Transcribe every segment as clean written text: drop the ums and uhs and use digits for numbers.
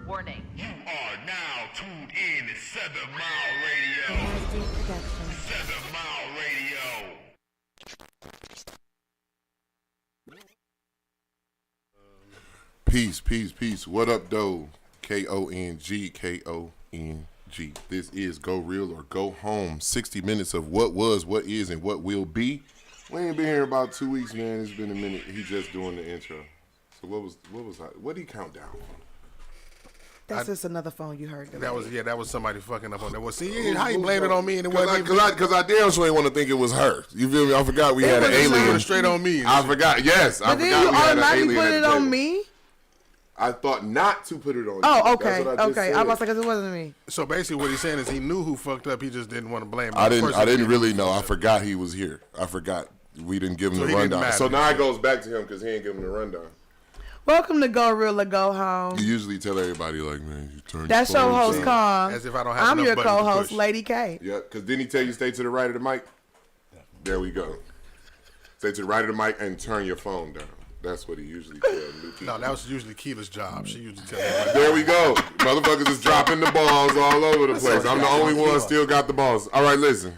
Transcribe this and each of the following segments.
Warning. You are now tuned in to 7 Mile Radio. 7 Mile Radio. Peace, peace, peace. What up, though? K-O-N-G, K-O-N-G. This is Go Real or Go Home. 60 minutes of what was, what is, and what will be. We ain't been here about 2 weeks, man. It's been a minute. He just doing the intro. So what did he count down? That's just another phone you heard. That was somebody fucking up on that. Well, see, how you blame it on me and it wasn't Because I damn sure ain't want to think it was her. You feel me? I forgot we had an alien. Straight on me. I forgot. Yes, I but forgot then you we had an automatically alien put it on me. I thought not to put it on. Oh, okay, That's what I just said. I was like, it wasn't me. So basically, what he's saying is he knew who fucked up. He just didn't want to blame. I didn't really know. I forgot he was here. I forgot we didn't give him the rundown. So now it goes back to him because he ain't giving the rundown. Welcome to Go Real or Go Home. You usually tell everybody like, man, you turn. That's your host, Kong. As if I don't have I'm enough your buttons to co-host, push. Lady K. Yeah, because didn't he tell you stay to the right of the mic? There we go. Stay to the right of the mic and turn your phone down. That's what he usually tells new people. No, that was usually Keela's job. She usually tells me. There we go. Motherfuckers is dropping the balls all over the place. I'm the only one still got the balls. All right, listen.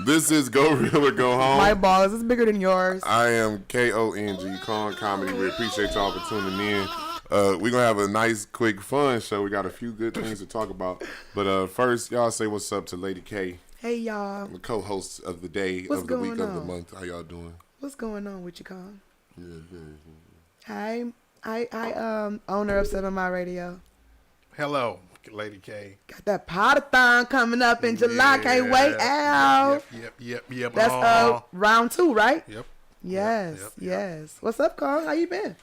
This is Go Real or Go Home. My balls is bigger than yours. I am K-O-N-G, Kong Comedy. We appreciate y'all for tuning in. We're going to have a nice, quick, fun show. We got a few good things to talk about. But first, y'all say what's up to Lady K. Hey, y'all. I'm the co-host of the day, What's of the week, going of the on? month. How y'all doing? What's going on with you, Kong? Yeah. Hi, owner of 7 Mile Radio. Hello, Lady K. Got that Potathon coming up in July. Can't wait out. Yep. That's round 2, right? Yep. Yes. What's up, Kong? How you been?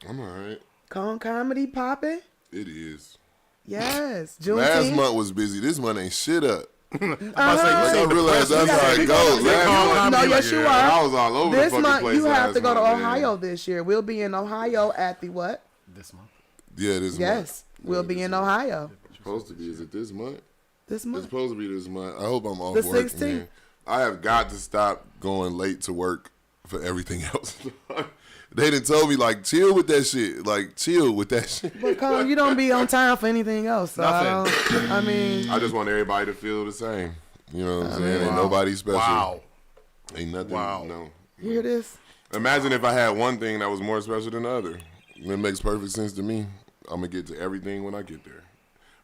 I'm all right. Kong comedy popping? It is. Yes. Juneteenth. Last month was busy. This month ain't shit up. I realize that's how it goes. Yes, you are. I was all over this the fucking month, place you have to go to month, Ohio man. this year. We'll be in Ohio at the what? This month. Yeah, this month. Yes, we'll be in Ohio. It's supposed to be. Is it this month? This It's month. supposed to be this month. I hope I'm off The work, 16th? man. I have got to stop going late to work for everything else. They done told me, like, chill with that shit. Like, chill with that shit. But Kong, you don't be on time for anything else. So I mean, I just want everybody to feel the same. You know what I'm saying? Ain't nobody special. Wow. Ain't nothing. Wow. No. you hear this? Imagine if I had one thing that was more special than the other. It makes perfect sense to me. I'm going to get to everything when I get there.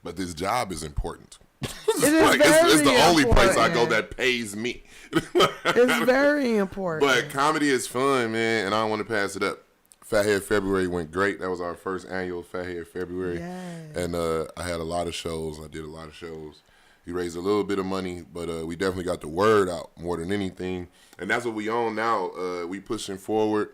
But this job is important. It is it's the only place I go important. that pays me. It's very important. But comedy is fun, man, and I don't want to pass it up. Fathead February went great. That was our first annual Fathead February. Yes. And I had a lot of shows. I did a lot of shows. He raised a little bit of money, but we definitely got the word out more than anything. And that's what we own now. We pushing forward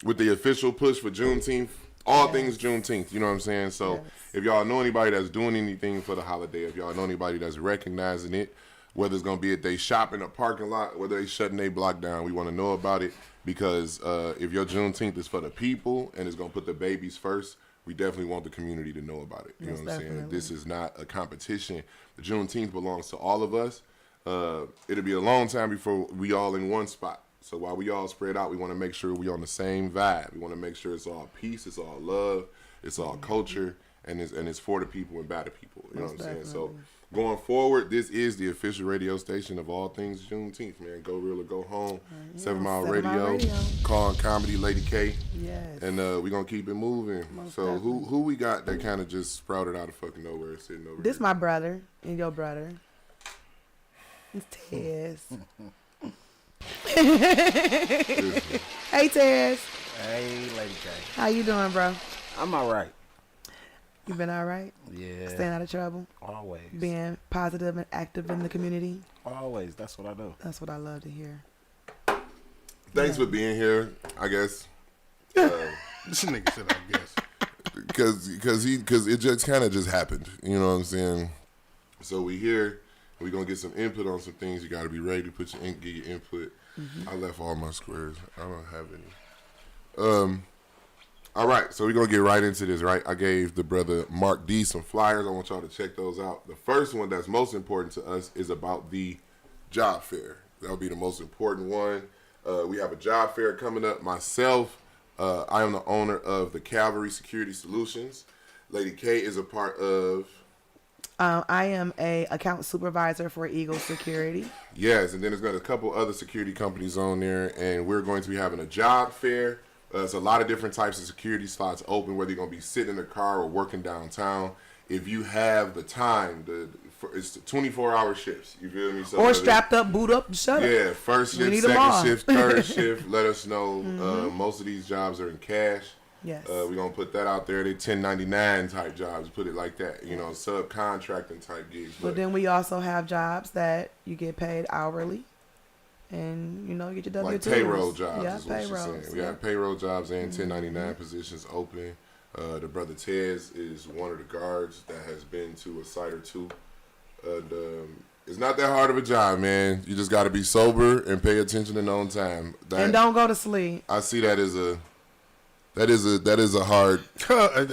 with the official push for Juneteenth. All things Juneteenth, you know what I'm saying? So if y'all know anybody that's doing anything for the holiday, if y'all know anybody that's recognizing it, whether it's going to be if they shop in a parking lot, whether they shutting their block down, we want to know about it because if your Juneteenth is for the people and it's going to put the babies first, we definitely want the community to know about it. You know what I'm saying? This is not a competition. The Juneteenth belongs to all of us. It'll be a long time before we all in one spot. So while we all spread out, we want to make sure we on the same vibe. We want to make sure it's all peace, it's all love, it's all culture, and it's for the people and by the people. You know what I'm saying? So going forward, this is the official radio station of all things Juneteenth, man. Go Real or Go Home. 7 Mile Radio. Kong Comedy, Lady K. Yes. And we're going to keep it moving. Most so definitely. who we got that kind of just sprouted out of fucking nowhere sitting over This here? my brother and your brother. It's Tez. Hey Tez. Hey, Lady K. How you doing, bro? I'm all right. You been all right? Yeah. Staying out of trouble? Always. Being positive and active in the community? Always. That's what I do. That's what I love to hear. Thanks for being here, I guess. This nigga said, I guess. Because it just kind of just happened. You know what I'm saying? So we here. We're going to get some input on some things. You got to be ready to put get your input. I left all my squares. I don't have any. All right, so we're going to get right into this, right? I gave the brother Mark D some flyers. I want y'all to check those out. The first one that's most important to us is about the job fair. That'll be the most important one. We have a job fair coming up. Myself, I am the owner of the Cavalry Security Solutions. Lady K is a part of. I am a account supervisor for Eagle Security. Yes, and then there's got a couple other security companies on there, and we're going to be having a job fair. There's a lot of different types of security slots open, whether you're going to be sitting in a car or working downtown. If you have the time, it's 24-hour shifts. You feel me? So Or strapped up, boot up, shut up. Yeah, first We shift, need 'em all. second shift, third shift. Let us know. Most of these jobs are in cash. Yes. We're going to put that out there. They 1099 type jobs, put it like that. You know, subcontracting type gigs. But then we also have jobs that you get paid hourly. And, you get your W-2s. like payroll jobs Yeah, is what she's saying. We have payroll jobs and 1099 positions open. The brother Tez is one of the guards that has been to a site or two. It's not that hard of a job, man. You just got to be sober and pay attention and on time. And don't go to sleep. I see that as a hard.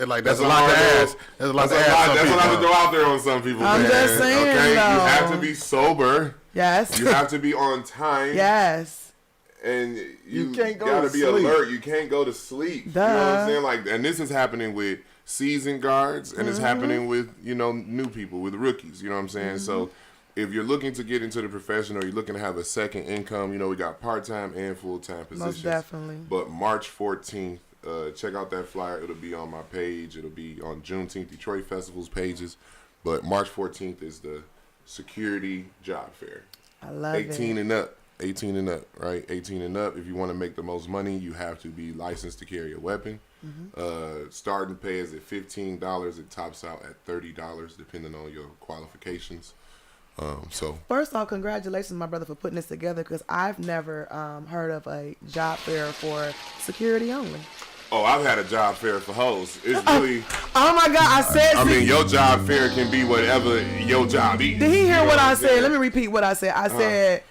Like that's a lot to ask. That's a lot to ask. That's a lot to throw out there on some people. I'm man. just saying, okay, though. you have to be sober. Yes. You have to be on time. Yes. And you can't go gotta to be sleep. alert. You can't go to sleep. Duh. You know what I'm saying? Like, and this is happening with seasoned guards, and it's happening with new people, with rookies. You know what I'm saying? So, if you're looking to get into the profession, or you're looking to have a second income, we got part-time and full-time positions. Most definitely. But March 14th, check out that flyer. It'll be on my page. It'll be on Juneteenth Detroit Festival's pages. But March 14th is the security job fair. I love 18 it. and up. 18 and up, right? 18 and up. If you want to make the most money, you have to be licensed to carry a weapon. Starting pay is at $15. It tops out at $30, depending on your qualifications. First off, congratulations, my brother, for putting this together, because I've never heard of a job fair for security only. Oh, I've had a job fair for hoes. It's really. Oh my God! I said. I mean, your job fair can be whatever your job is. Did he hear You know what I I'm said? saying? Let me repeat what I said. I said,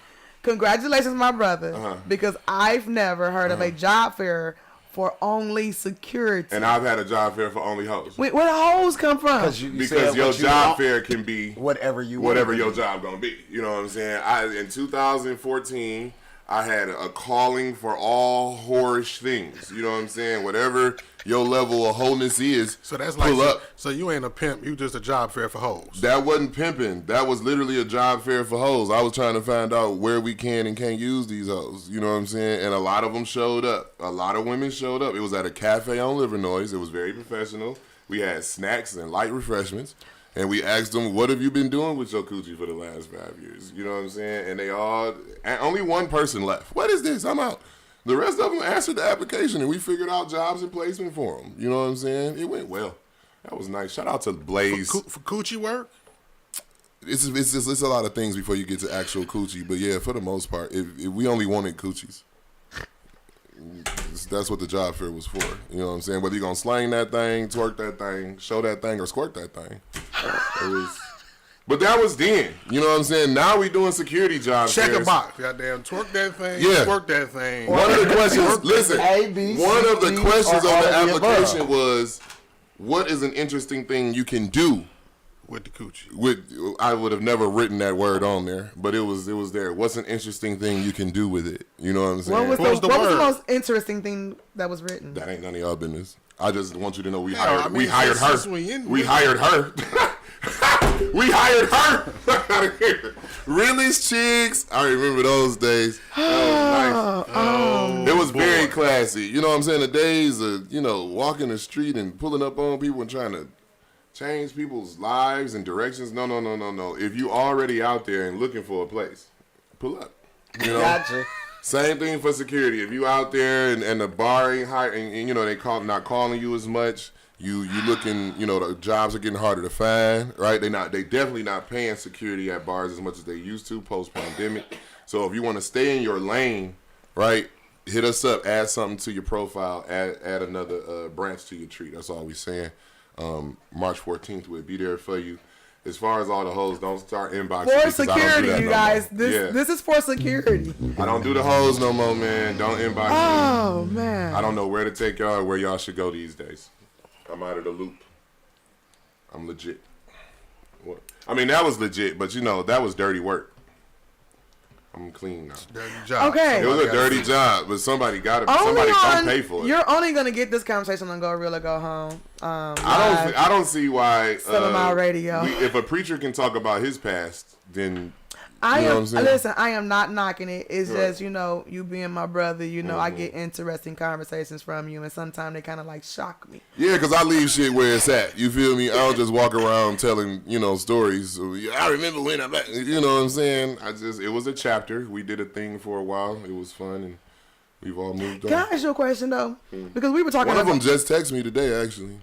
congratulations, my brother, because I've never heard of a job fair for only security. And I've had a job fair for only hoes. Where the hoes come from? Because your job fair can be whatever you whatever want. your job gonna be. You know what I'm saying? In 2014, I had a calling for all whorish things. You know what I'm saying? Whatever your level of wholeness is, So that's like, pull up. so you ain't a pimp. You just a job fair for hoes. That wasn't pimping. That was literally a job fair for hoes. I was trying to find out where we can and can't use these hoes. You know what I'm saying? And a lot of them showed up. A lot of women showed up. It was at a cafe on Livernois. It was very professional. We had snacks and light refreshments. And we asked them, what have you been doing with your coochie for the last 5 years? You know what I'm saying? And and only one person left. What is this? I'm out. The rest of them answered the application, and we figured out jobs and placement for them. You know what I'm saying? It went well. That was nice. Shout out to Blaze. For coochie work? It's a lot of things before you get to actual coochie. But yeah, for the most part, if we only wanted coochies. That's what the job fair was for. You know what I'm saying? Whether you're going to slang that thing, twerk that thing, show that thing, or squirt that thing. But that was then. You know what I'm saying? Now we doing security jobs. Check a box. Goddamn, twerk that thing, Yeah. twerk that thing. One of the questions, listen, A, B, C, one of the D, questions or on the all of the application above. was, what is an interesting thing you can do? With the coochie. I would have never written that word on there, but it was there. What's an interesting thing you can do with it? You know what I'm saying? What was What the was the word? most interesting thing that was written? That ain't none of y'all business. I just want you to know we Yeah, hired I mean, we hired her. since we in We with hired her. We hired her. Realest chicks. I remember those days. That was nice. It was very classy. You know what I'm saying? The days of, walking the street and pulling up on people and trying to change people's lives and directions. No. If you already out there and looking for a place, pull up. You know? Gotcha. Same thing for security. If you out there and the bar ain't high, and they not calling you as much, you looking, the jobs are getting harder to find, right? They definitely not paying security at bars as much as they used to post pandemic. So if you want to stay in your lane, right, hit us up, add something to your profile, add another branch to your tree. That's all we saying. March 14th, we'll be there for you. As far as all the hoes, don't start inboxing. For because I don't do security, that you no guys. more. Yeah. This is for security. I don't do the hoes no more, man. Don't inbox me. Oh man. I don't know where to take y'all or where y'all should go these days. I'm out of the loop. I'm legit. What? I mean, that was legit, but that was dirty work. I'm clean now. Dirty job. Okay. It was a dirty job, but somebody got it. Somebody gonna pay for it. You're only gonna get this conversation on GoReal or Go Home. I don't see why 7 Mile Radio. If a preacher can talk about his past, then I you know am. what I'm saying? Listen, I am not knocking it. It's Right. just you being my brother. I get interesting conversations from you, and sometimes they kind of like shock me. Yeah, because I leave shit where it's at. You feel me? I don't just walk around telling, stories. So, yeah, I remember when you know what I'm saying? It was a chapter. We did a thing for a while. It was fun, and we've all moved on. Can I ask you a question though? Because we were talking. One of them just texted me today, actually.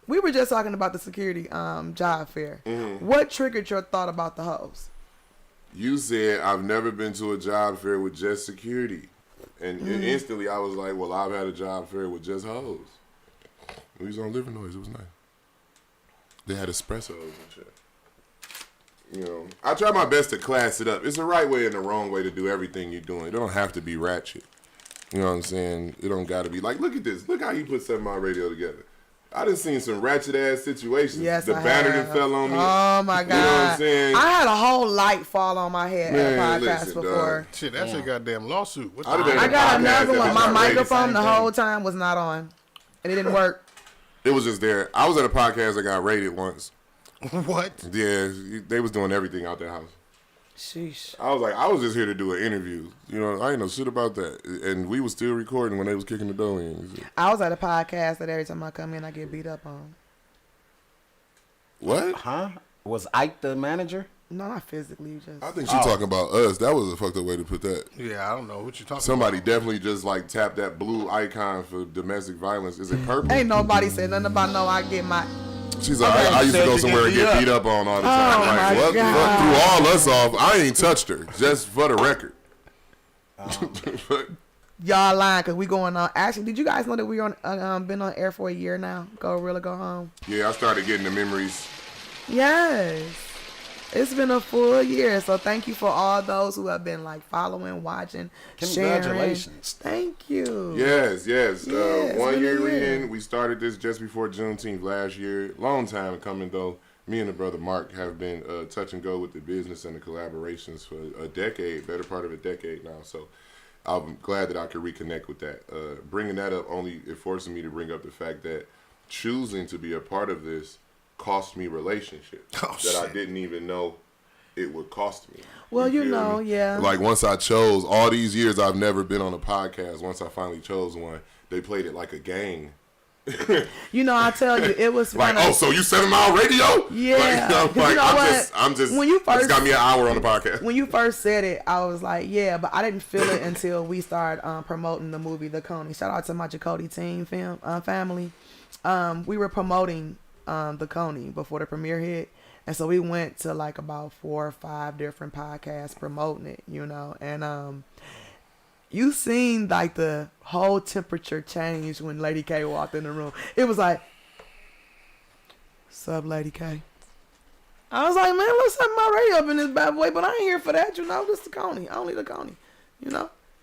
We were just talking about the security job fair. What triggered your thought about the hoes? You said, I've never been to a job fair with just security. And instantly I was like, well, I've had a job fair with just hoes. We was on Living Noise. It was nice. They had espressos and shit. I try my best to class it up. It's the right way and the wrong way to do everything you're doing. It don't have to be ratchet. You know what I'm saying? It don't got to be like, look at this. Look how you put 7 Mile Radio together. I done seen some ratchet ass situations. Yes, the I banner have. that fell on me. Oh my God! You know what I'm saying? I had a whole light fall on my head at a podcast listen, before. Shit, that's a goddamn lawsuit. What the I'd have been I got podcast another that one. was My outrageous. microphone the Same whole thing. time was not on, and it didn't work. It was just there. I was at a podcast that got raided once. What? Yeah, they was doing everything out their house. Sheesh. I was like, I was just here to do an interview. I ain't know shit about that. And we was still recording when they was kicking the door in. I was at a podcast that every time I come in, I get beat up on. What? Huh? Was Ike the manager? No, not physically. Just I think she talking about us. That was a fucked up way to put that. Yeah, I don't know what you're talking Somebody about. definitely just like tapped that blue icon for domestic violence. Is it purple? ain't nobody said nothing about no. I get my. She's like, I used to go somewhere and get beat up on all the time. Oh, like, my what? God. Fuck, threw all us off. I ain't touched her, just for the record. Y'all lying because we going on. Actually, did you guys know that we on been on air for a year now? Go real or go home. Yeah, I started getting the memories. Yes. It's been a full year, so thank you for all those who have been like following, watching, sharing. Congratulations. Thank you. Yes. Yeah, 1 it's year been a year. in, we started this just before Juneteenth last year. Long time coming though. Me and the brother Mark have been touch and go with the business and the collaborations for a decade, better part of a decade now. So I'm glad that I could reconnect with that. Bringing that up only it forcing me to bring up the fact that choosing to be a part of this cost me relationships I didn't even know it would cost me. Well, you feel know, me? yeah. Like once I chose, all these years I've never been on a podcast. Once I finally chose one, they played it like a gang. You know, I tell you, it was Like, fun. oh, so you 7 Mile Radio? Yeah. Like, I'm You know what? I'm just. When you it's first- got me an hour on the podcast. When you first said it, I was like, yeah, but I didn't feel it until we started promoting the movie The Coney. Shout out to my Jacody team family. We were promoting The Coney before the premiere hit. And so we went to like about 4 or 5 different podcasts promoting it, and you seen like the whole temperature change when Lady K walked in the room. It was like, "Sup, Lady K?" I was like, "Man, let's have my radio up in this bad boy," but I ain't here for that, This the Coney, only the Coney,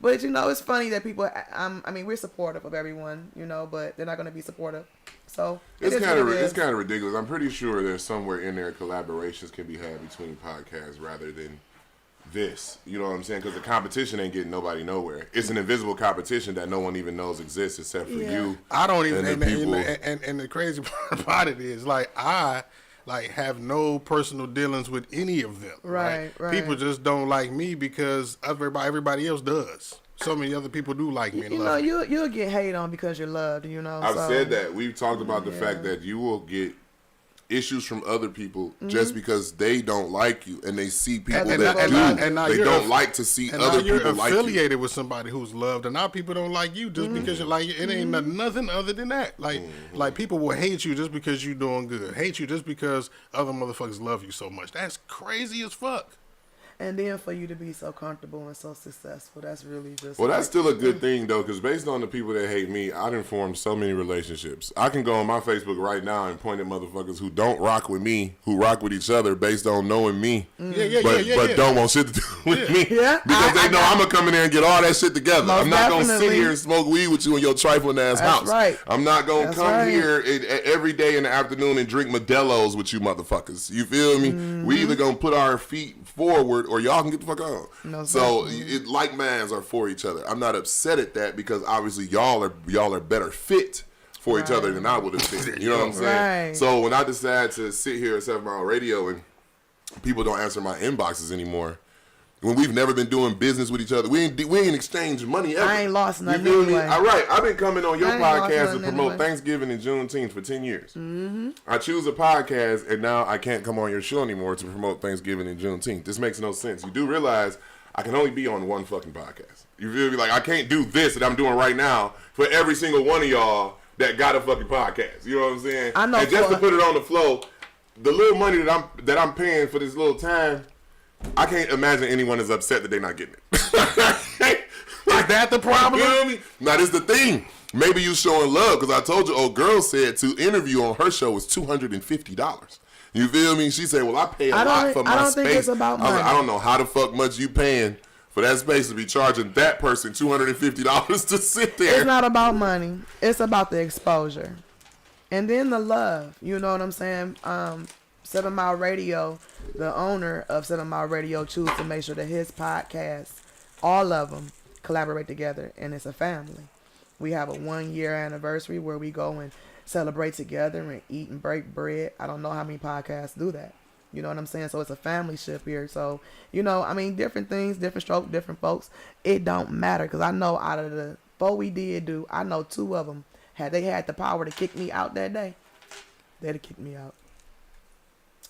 But it's funny that people. I mean, we're supportive of everyone, but they're not gonna be supportive. So It's kind of ridiculous. I'm pretty sure there's somewhere in there collaborations can be had between podcasts rather than this. You know what I'm saying? Because the competition ain't getting nobody nowhere. It's an invisible competition that no one even knows exists except for you. I don't even. And the people. And the crazy part about it is, I have no personal dealings with any of them. Right. People just don't like me because everybody else does. So many other people do like me and love me. you'll get hate on because you're loved, I've said that. We've talked about the fact that you will get issues from other people just because they don't like you and they see people And that now- do. and now They you're don't like to see And other now you're people like you. affiliated with somebody who's loved, and now people don't like you just because you're like, it ain't nothing other than that. Like people will hate you just because you're doing good, hate you just because other motherfuckers love you so much. That's crazy as fuck. And then for you to be so comfortable and so successful, that's really just. Well, that's still a good thing, though, because based on the people that hate me, I done formed so many relationships. I can go on my Facebook right now and point at motherfuckers who don't rock with me, who rock with each other based on knowing me. But don't want shit to do with me. Yeah. Because they know I'm going to come in there and get all that shit together. Most I'm not going to sit definitely. here and smoke weed with you in your trifling ass That's house. right. I'm not going to That's come right. here every day in the afternoon and drink Modelo's with you motherfuckers. You feel me? We either going to put our feet forward or y'all can get the fuck on. No, So exactly. like minds are for each other. I'm not upset at that because obviously y'all are better fit for each other than I would have been. You know what I'm saying? Right. So when I decide to sit here at 7 Mile Radio and people don't answer my inboxes anymore, when we've never been doing business with each other, we ain't exchanged money ever. I ain't lost nothing You feel anyway. me? All right, I've been coming on your I ain't lost podcast to nothing promote anyway. Thanksgiving and Juneteenth for 10 years. Mm-hmm. I choose a podcast, and now I can't come on your show anymore to promote Thanksgiving and Juneteenth. This makes no sense. You do realize I can only be on one fucking podcast. You feel me? Like, I can't do this that I'm doing right now for every single one of y'all that got a fucking podcast. You know what I'm saying? I know And just to for- put it on the flow, the little money that I'm paying for this little time, I can't imagine anyone is upset that they're not getting it. Is that the problem? You feel me? Now, this is the thing. Maybe you showing love because I told you, old girl said to interview on her show was $250. You feel me? She said, well, I pay a lot for my I don't space. think it's about I was like, money. I don't know how the fuck much you paying for that space to be charging that person $250 to sit there. It's not about money. It's about the exposure. And then the love. You know what I'm saying? 7 Mile Radio, the owner of 7 Mile Radio, choose to make sure that his podcasts, all of them, collaborate together. And it's a family. We have a 1-year anniversary where we go and celebrate together and eat and break bread. I don't know how many podcasts do that. You know what I'm saying? So it's a family ship here. So, you know, I mean, different things, different stroke, different folks. It don't matter because I know out of the 4 we did do, I know 2 of them, had they had the power to kick me out that day, they'd have kicked me out.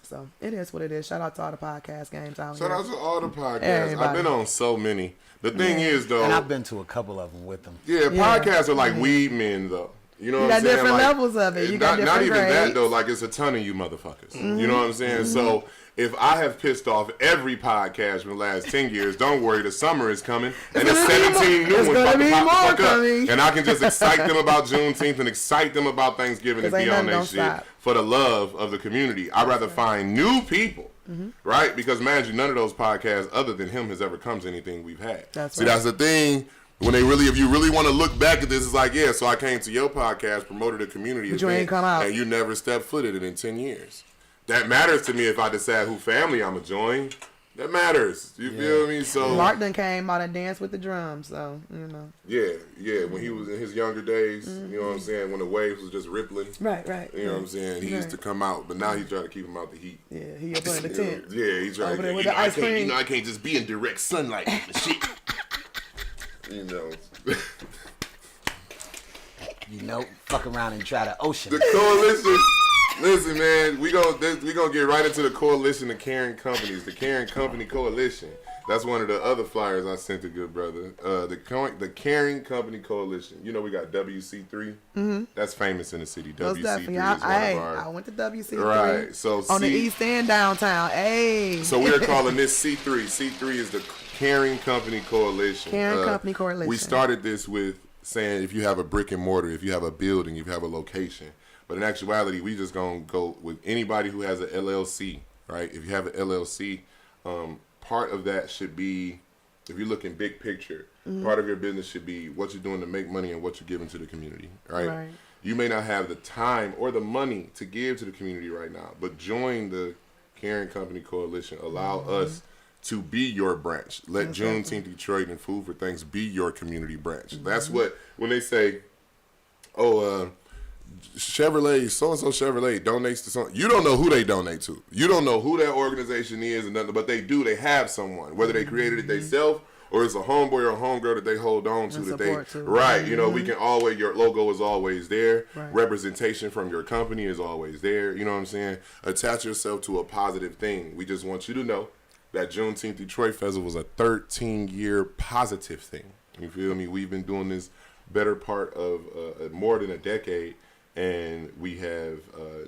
So it is what it is. Shout out to all the podcast games out Shout here. out to all the podcasts. Everybody. I've been on so many. The thing is, though, And I've been to a couple of them with them. yeah, Yeah. podcasts are like weed men, though. You know You what got I'm saying? different Like, levels of it. You got not different even that, grades. though. Like, it's a ton of you motherfuckers. You know what I'm saying? So, if I have pissed off every podcast from the last 10 years, don't worry, the summer is coming. And there's gonna be 17 more- new it's ones gonna about to be pop the more fuck up. coming. And I can just excite them about Juneteenth and excite them about Thanksgiving and 'Cause ain't be on nothing that shit gonna stop. for the love of the community. I'd rather find new people. Right? Because, mind you, none of those podcasts other than him has ever come to anything we've had. That's See, right. that's the thing. When if you really want to look back at this, it's like, yeah, so I came to your podcast, promoted a community But you event, ain't come out. and you never stepped foot in it in 10 years. That matters to me if I decide who family I'm going to join. That matters. You feel me? So, Mark done came out and danced with the drums, so, you know. yeah, when he was in his younger days, you know what I'm saying, when the waves was just rippling. Right, right. You know what I'm saying? He used to come out, but now he's trying to keep him out the heat. Yeah, he up under the tent. Yeah, he's trying Over to there get, with you the know, ice cream. I can't just be in direct sunlight and shit. You know. You know, fuck around and try the ocean. The coalition. Listen, man, we gonna get right into the coalition of caring companies. The Caring Company Coalition. That's one of the other flyers I sent to good brother. The Caring Company Coalition. You know we got WC3. Mm-hmm. That's famous in the city. Most WC3 definitely. is one of I our. went to WC3. Right. So on the East End downtown. Hey. So we are calling this C3. C3 is the Caring Company Coalition. Caring Company Coalition. We started this with saying if you have a brick and mortar, if you have a building, if you have a location. But in actuality, we just gonna go with anybody who has an LLC, right? If you have an LLC, part of that should be, if you're looking big picture, part of your business should be what you're doing to make money and what you're giving to the community, right? Right. You may not have the time or the money to give to the community right now, but join the Caring Company Coalition. Allow us to be your branch. Let Juneteenth Detroit and Food for Thanks be your community branch. That's what, when they say, Chevrolet, so-and-so Chevrolet donates to something. You don't know who they donate to. You don't know who that organization is and nothing, but they do. They have someone, whether they created it themselves or it's a homeboy or a homegirl that they hold on to. And That they support too. right. You know, we can always, your logo is always there. Right. Representation from your company is always there. You know what I'm saying? Attach yourself to a positive thing. We just want you to know that Juneteenth Detroit Festival was a 13-year positive thing. You feel me? We've been doing this better part of more than a decade. And we have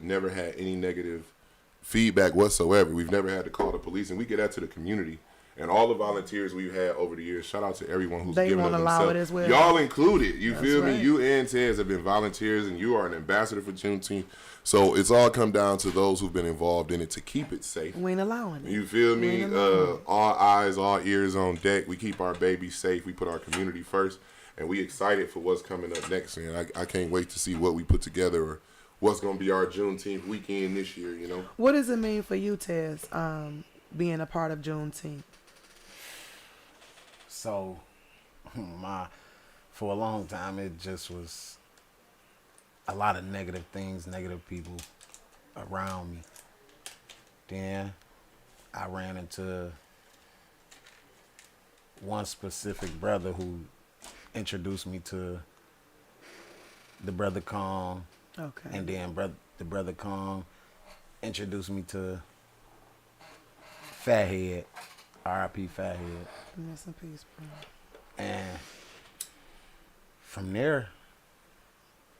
never had any negative feedback whatsoever. We've never had to call the police, and we get that to the community. And all the volunteers we've had over the years, shout out to everyone who's They given won't of allow themselves. it as well. Y'all included. You That's feel me? right. You and Tez have been volunteers, and you are an ambassador for Juneteenth. So it's all come down to those who've been involved in it to keep it safe. We ain't allowing it. You feel We me? ain't allowing it. All eyes, all ears on deck. We keep our babies safe. We put our community first. And we excited for what's coming up next. And I can't wait to see what we put together or what's going to be our Juneteenth weekend this year, you know? What does it mean for you, Tez, being a part of Juneteenth? So, for a long time, it just was a lot of negative things, negative people around me. Then I ran into one specific brother who introduced me to the brother Kong. Okay. And then the brother Kong introduced me to Fathead, R.I.P. Fathead. Rest in peace, bro. And from there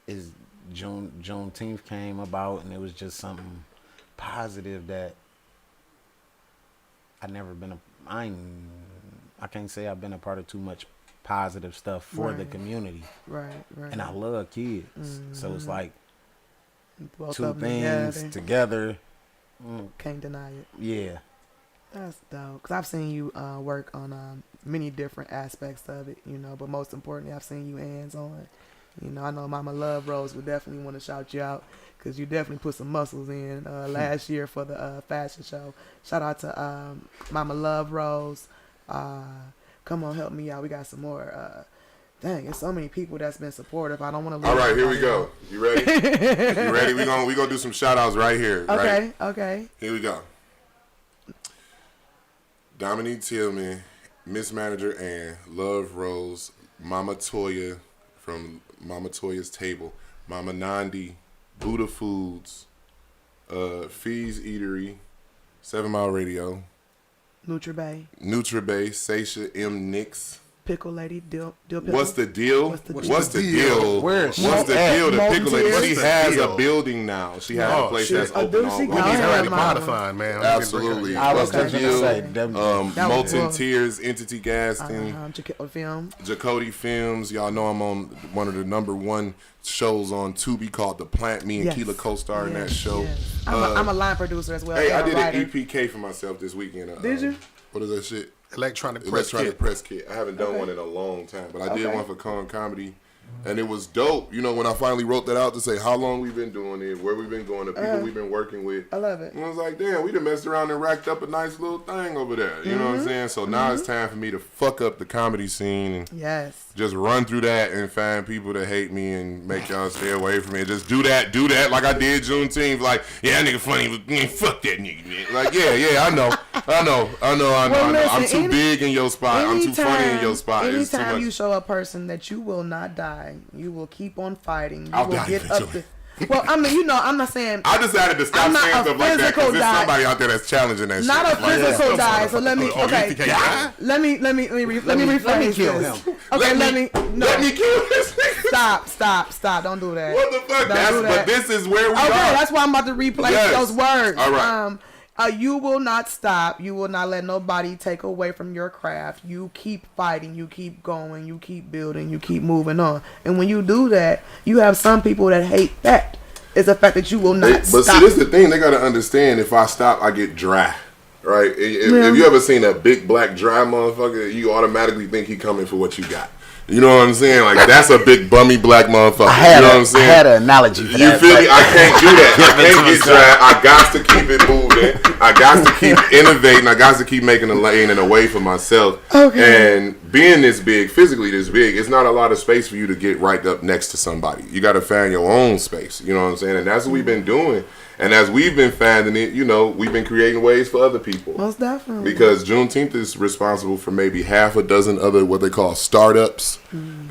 is Juneteenth came about, and it was just something positive that I can't say I've been a part of too much positive stuff for the community. Right. And I love kids. So it's like Both two of them things together. Can't deny it. Yeah. That's dope. Because I've seen you work on many different aspects of it, you know, but most importantly, I've seen you hands-on. You know, I know Mama Love Rose would definitely want to shout you out because you definitely put some muscles in last year for the fashion show. Shout out to Mama Love Rose. Come on, help me out. We got some more. Dang, there's so many people that's been supportive. I don't want to lose. All right, here we go. You ready? You ready? We gonna do some shout outs right here. Okay, right? okay. Here we go. Dominique Tillman, Miss Manager Ann, Love Rose, Mama Toya from Mama Toya's Table, Mama Nandi, Buddha Foods, Fees Eatery, 7 Mile Radio, NutraBay, Seisha M. Nix. Pickle Lady, Dill Pickle. What's the deal? What's the What's the deal? Where is she What's the at? deal? The Molten Pickle Lady. Tears? She What's the has deal? a building now. She has a Oh, place shit. that's Oh, open does she? all We Go need week. her ahead, at Mama. Modify, man. Absolutely. I was What's the just gonna deal? say, definitely. That was Molten cool. Tears, Entity Gaston, Film. Jacody Films. Y'all know I'm on one of the #1 shows on Tubi called The Plant. Me and Yes. Keela co-star in that show. Yes. I'm a line producer as well. Hey, I and a did writer. an EPK for myself this weekend. Did you? What is that shit? Electronic press Electronic kit. press kit. I haven't done Okay. one in a long time, but I did Okay. one for Con Comedy, and it was dope. You know, when I finally wrote that out to say how long we've been doing it, where we've been going, the people we've been working with. I love it. And I was like, damn, we done messed around and racked up a nice little thing over there. You know what I'm saying? So now it's time for me to fuck up the comedy scene and Yes. just run through that and find people that hate me and make y'all stay away from it. Just do that like I did Juneteenth. Like, yeah, that nigga funny, but man, fuck that nigga, man. Like, yeah, I know. I'm listen, too big in your spot. I'm too funny in your spot. It's too Anytime much. you show a person that you will not die, you will keep on fighting. You I'll will die get up eventually. well, I mean, you know, I'm not saying I decided to stop I'm not saying a stuff like that physical because there's die. somebody out there that's challenging that not shit. a Like, physical yeah. die. So let me Oh, okay. you think I- Let me rephrase let me kill this. him. Okay, let me let me kill this nigga. stop. Don't do that. What the fuck? Don't do that. But this is where we Okay, are. that's why I'm about to replace Yes. those words. All right. You will not stop. You will not let nobody take away from your craft. You keep fighting. You keep going. You keep building. You keep moving on. And when you do that, you have some people that hate that. It's the fact that you will not But stop. see, this is the thing. They got to understand, if I stop, I get dry. Right? If you ever seen a big black dry motherfucker, you automatically think he coming for what you got. You know what I'm saying? Like, that's a big bummy black motherfucker. You know what I'm I saying? had an analogy for You that. feel but- me? I can't do that. I can't get dry. I got to keep it moving. I got to keep innovating. I got to keep making a lane and a way for myself. Okay. And being this big, physically this big, it's not a lot of space for you to get right up next to somebody. You got to find your own space. You know what I'm saying? And that's what we've been doing. And as we've been finding it, you know, we've been creating ways for other people. Most definitely. Because Juneteenth is responsible for maybe half a dozen other what they call startups.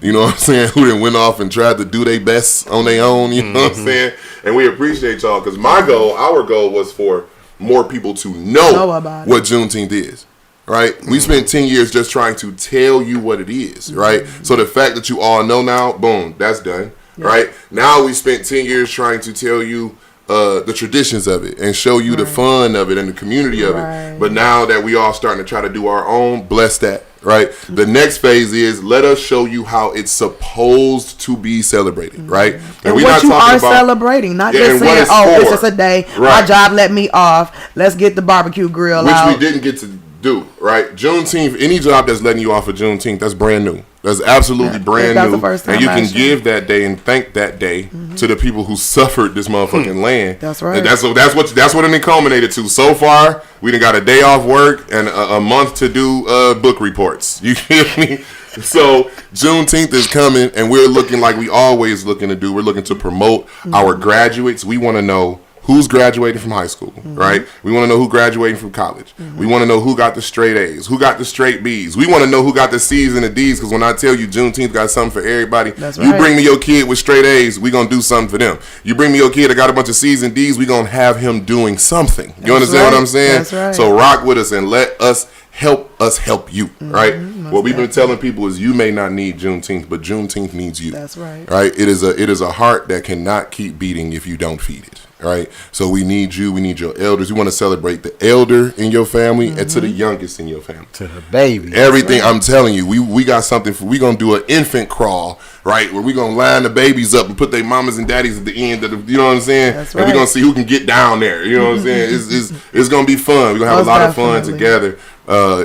You know what I'm saying? Who then went off and tried to do their best on their own. You know what I'm saying? And we appreciate y'all because our goal was for more people to know about what Juneteenth is. Right? We spent 10 years just trying to tell you what it is. Right? So the fact that you all know now, boom, that's done. Right? Now we spent 10 years trying to tell you the traditions of it and show you the fun of it and the community of it. But now that we all starting to try to do our own, bless that, right? The next phase is let us show you how it's supposed to be celebrated, right? And we're what not you talking are about celebrating, not Yeah, just and what saying, it's oh, it's for. just a day. Right. My job let me off. Let's get the barbecue grill which out. we didn't get to do, right? Juneteenth, any job that's letting you off of Juneteenth, that's brand new. That's absolutely brand That's new. the first time and you can last year. give that day and thank that day to the people who suffered this motherfucking land. That's right. And that's what it culminated to. So far, we done got a day off work and a month to do book reports. You feel me? So Juneteenth is coming, and we're looking like we always looking to do. We're looking to promote our graduates. We want to know who's graduating from high school, right? We want to know who graduating from college. We want to know who got the straight A's, who got the straight B's. We want to know who got the C's and the D's, because when I tell you Juneteenth got something for everybody, That's you right. bring me your kid with straight A's, we going to do something for them. You bring me your kid that got a bunch of C's and D's, we going to have him doing something. You understand what right. I'm saying? That's right. So rock with us and let us help you, right? What we've been telling people is you may not need Juneteenth, but Juneteenth needs you. That's right. Right? It is a heart that cannot keep beating if you don't feed it. Right? So we need you. We need your elders. We want to celebrate the elder in your family and to the youngest in your family. To the baby. Everything, I'm telling you, we got something for. We gonna do an infant crawl, right? Where we gonna line the babies up and put their mamas and daddies at the end of the, you know what I'm saying? That's And we right. gonna see who can get down there. You know what I'm saying? It's gonna be fun. We're gonna have Most a lot of fun definitely. together.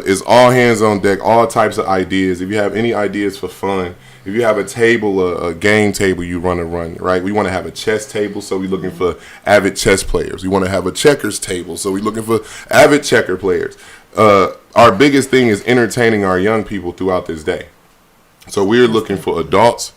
It's all hands on deck, all types of ideas. If you have any ideas for fun, if you have a table, a game table you want to run, right? We want to have a chess table, so we're looking for avid chess players. We want to have a checkers table, so we're looking for avid checker players. Our biggest thing is entertaining our young people throughout this day. So we're looking for adults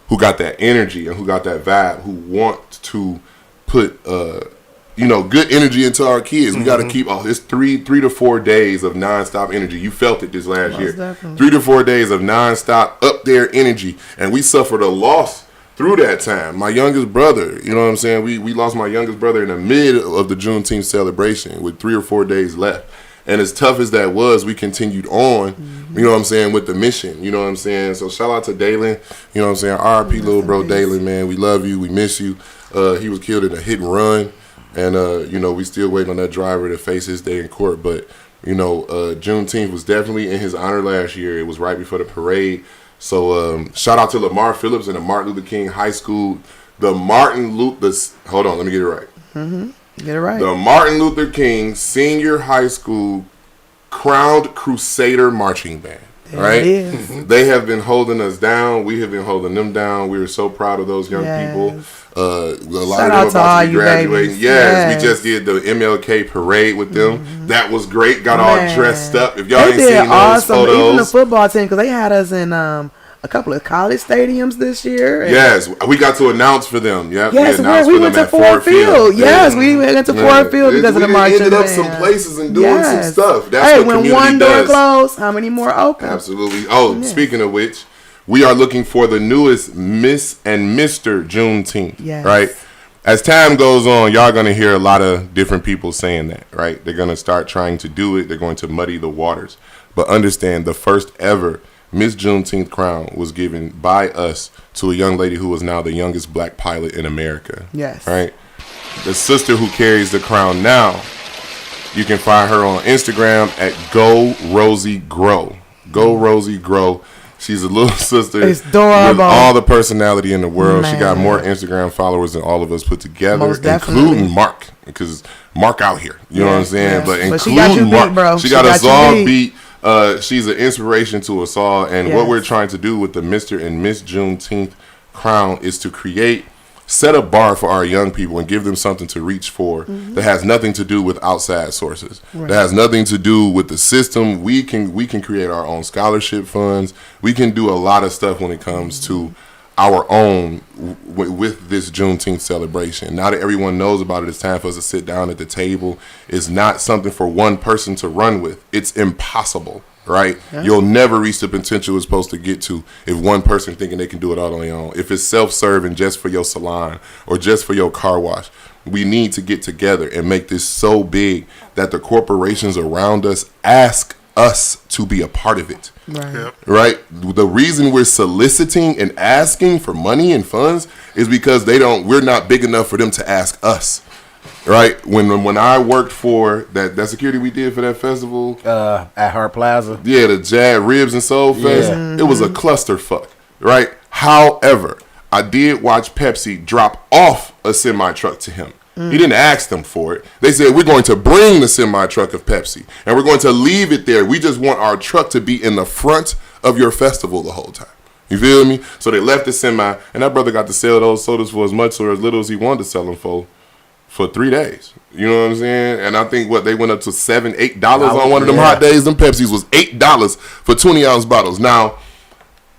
who got that energy and who got that vibe, who want to put good energy into our kids. We got to keep it's three to 4 days of nonstop energy. You felt it this last year. Definitely. 3 to 4 days of nonstop up there energy, and we suffered a loss through that time. My youngest brother, you know what I'm saying? We lost my youngest brother in the mid of the Juneteenth celebration with 3 or 4 days left. And as tough as that was, we continued on, you know what I'm saying, with the mission, you know what I'm saying? So shout out to Dalen, you know what I'm saying? R.I.P. little bro Dalen, man. We love you. We miss you. He was killed in a hit and run. And, we still waiting on that driver to face his day in court. But, Juneteenth was definitely in his honor last year. It was right before the parade. So shout out to Lamar Phillips and the Martin Luther King High School. Hold on, let me get it right. Get it right. The Martin Luther King Senior High School Crowned Crusader Marching Band. There Right? it is. They have been holding us down. We have been holding them down. We are so proud of those young Yes. people. A lot Shout of out them to about all to be you graduating. babies. Yes, Yes. we just did the MLK parade with them. That was great. Got Man. all dressed up. If y'all They ain't did seen those awesome. photos. Even the football team, because they had us in a couple of college stadiums this year. And Yes, we got to announce for them. Yep, Yes, we went to Ford Field. Yes, we went to Ford Field because of the marching We ended up band. some places and doing some Yes. stuff. That's hey, what when community one door does. closed, how many more open? Absolutely. Oh, speaking of which, we are looking for the newest Miss and Mr. Juneteenth. Yes. Right? As time goes on, y'all going to hear a lot of different people saying that, right? They're going to start trying to do it. They're going to muddy the waters. But understand, the first ever Miss Juneteenth crown was given by us to a young lady who is now the youngest black pilot in America. Yes. Right? The sister who carries the crown now, you can find her on Instagram at Go Rosie Grow. Go Rosie Grow. She's a little sister It's adorable. with all the personality in the world. She got Man. more Instagram followers than all of us put together, Most definitely. including Mark, because Mark out here. You know what I'm Yes, saying? yes. But But she including got you beat, Mark, bro. she She got us got you all beat. beat. She's an inspiration to us all. And what Yes. we're trying to do with the Mr. and Miss Juneteenth crown is to set a bar for our young people and give them something to reach for that has nothing to do with outside sources. That has nothing to do with the system. We can create our own scholarship funds. We can do a lot of stuff when it comes to our own with this Juneteenth celebration. Now that everyone knows about it, it's time for us to sit down at the table. It's not something for one person to run with. It's impossible. Right? Yeah. You'll never reach the potential it's supposed to get to if one person thinking they can do it all on their own. If it's self-serving just for your salon or just for your car wash, we need to get together and make this so big that the corporations around us ask us to be a part of it. Right. Yep. Right? The reason we're soliciting and asking for money and funds is because we're not big enough for them to ask us. Right? When I worked for that security we did for that festival. At Hart Plaza. Yeah, the Jad Ribs and Soul Fest. Yeah. It was a clusterfuck. Right? However, I did watch Pepsi drop off a semi-truck to him. He didn't ask them for it. They said, we're going to bring the semi-truck of Pepsi, and we're going to leave it there. We just want our truck to be in the front of your festival the whole time. You feel me? So they left the semi, and that brother got to sell those sodas for as much or as little as he wanted to sell them for 3 days. You know what I'm saying? And I think they went up to $7, $8 on one of them hot days. Them Pepsis was $8 for 20-ounce bottles. Now,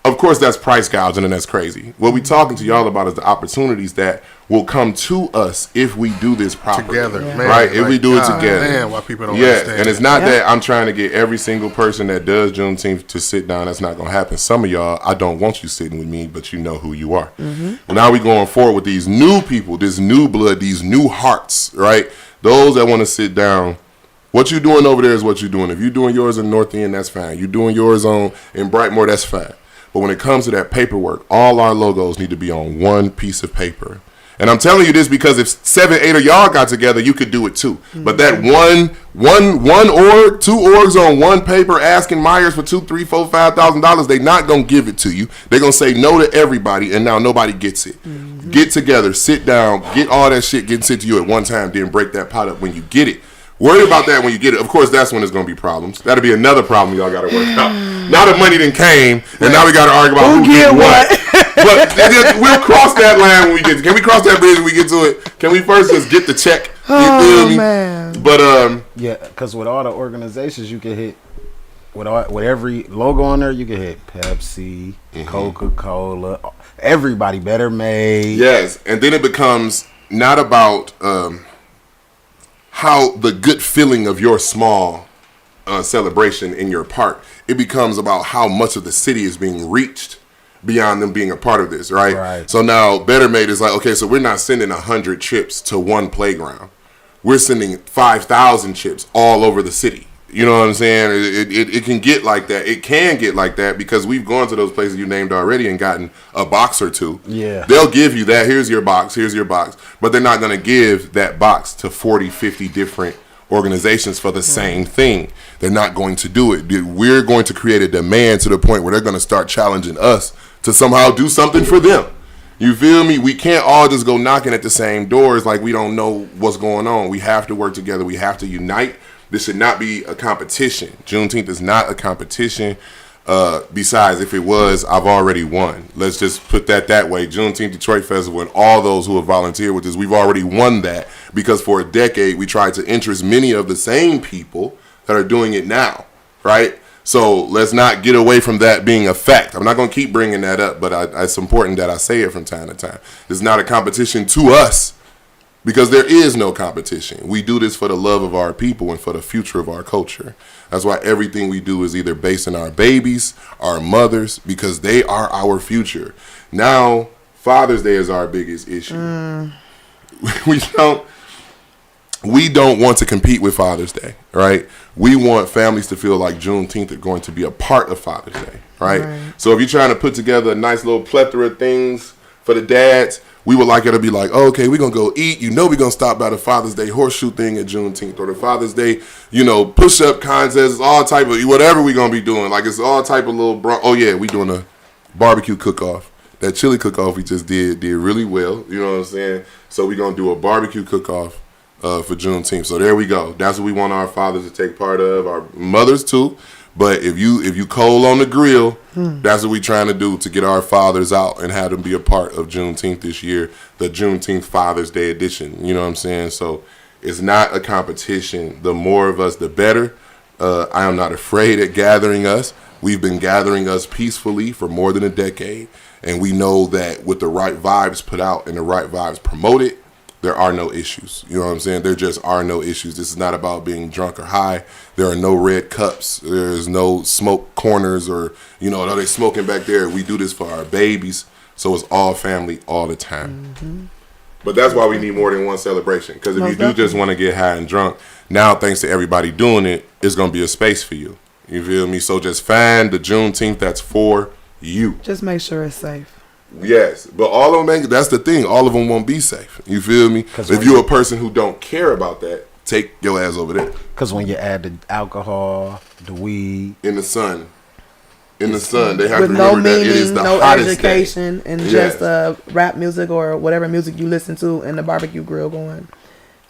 of course, that's price gouging, and that's crazy. What we talking to y'all about is the opportunities that will come to us if we do this properly. Together, man. Right? If we do it together. Man, why people don't understand. And it's not that I'm trying to get every single person that does Juneteenth to sit down. That's not going to happen. Some of y'all, I don't want you sitting with me, but you know who you are. Well, now we going forward with these new people, this new blood, these new hearts, right? Those that want to sit down. What you doing over there is what you're doing. If you're doing yours in North End, that's fine. You're doing yours in Brightmoor, that's fine. But when it comes to that paperwork, all our logos need to be on one piece of paper. And I'm telling you this because if 7, 8 of y'all got together, you could do it too. But that one org, 2 orgs on one paper asking Myers for $2,000, $3,000, $4,000, $5,000, they not gonna give it to you. They're gonna say no to everybody, and now nobody gets it. Get together, sit down, get all that shit getting sent to you at one time, then break that pot up when you get it. Worry about that when you get it. Of course, that's when there's going to be problems. That'll be another problem y'all got to work out. Now the money done came, and now we got to argue about who get what. But we'll cross that line when we get to it. Can we cross that bridge when we get to it? Can we first just get the check? You feel me? Man. But, Yeah, because with all the organizations you can hit, with every logo on there, you can hit Pepsi, Coca-Cola, everybody, Better Made. yes. And then it becomes not about how the good feeling of your small celebration in your park. It becomes about how much of the city is being reached beyond them being a part of this, right? So now Better Made is like, okay, so we're not sending 100 chips to one playground. We're sending 5,000 chips all over the city. You know what I'm saying? It can get like that. It can get like that because we've gone to those places you named already and gotten a box or two. Yeah. They'll give you that. Here's your box. But they're not going to give that box to 40, 50 different organizations for the same thing. They're not going to do it. We're going to create a demand to the point where they're going to start challenging us to somehow do something for them. You feel me? We can't all just go knocking at the same doors like we don't know what's going on. We have to work together. We have to unite. This should not be a competition. Juneteenth is not a competition. Besides, if it was, I've already won. Let's just put that way. Juneteenth Detroit Festival and all those who have volunteered with us, we've already won that because for a decade we tried to interest many of the same people that are doing it now, right? So let's not get away from that being a fact. I'm not going to keep bringing that up, but it's important that I say it from time to time. It's not a competition to us. Because there is no competition. We do this for the love of our people and for the future of our culture. That's why everything we do is either based on our babies, our mothers, because they are our future. Now, Father's Day is our biggest issue. We don't want to compete with Father's Day, right? We want families to feel like Juneteenth are going to be a part of Father's Day, right? So if you're trying to put together a nice little plethora of things for the dads, we would like it to be like, oh, okay, we're going to go eat. We're going to stop by the Father's Day horseshoe thing at Juneteenth or the Father's Day, push-up contests, all type of, whatever we're going to be doing. Like, it's all type of little, oh, yeah, we doing a barbecue cook-off. That chili cook-off we just did really well. You know what I'm saying? So we're going to do a barbecue cook-off for Juneteenth. So there we go. That's what we want our fathers to take part of, our mothers too. But if you coal on the grill, that's what we trying to do to get our fathers out and have them be a part of Juneteenth this year, the Juneteenth Father's Day edition. You know what I'm saying? So it's not a competition. The more of us, the better. I am not afraid at gathering us. We've been gathering us peacefully for more than a decade. And we know that with the right vibes put out and the right vibes promoted, there are no issues. You know what I'm saying? There just are no issues. This is not about being drunk or high. There are no red cups. There's no smoke corners or, are they smoking back there? We do this for our babies. So it's all family all the time. But that's why we need more than one celebration. Because if you do just want to get high and drunk, now thanks to everybody doing it, it's going to be a space for you. You feel me? So just find the Juneteenth that's for you. Just make sure it's safe. Yes, but all of them, that's the thing. All of them won't be safe. You feel me? If you're a person who don't care about that, take your ass over there. Because when you add the alcohol, the weed. In the sun, they have with to remember no meaning, that it is the no hottest education, day. and just rap music or whatever music you listen to and the barbecue grill going.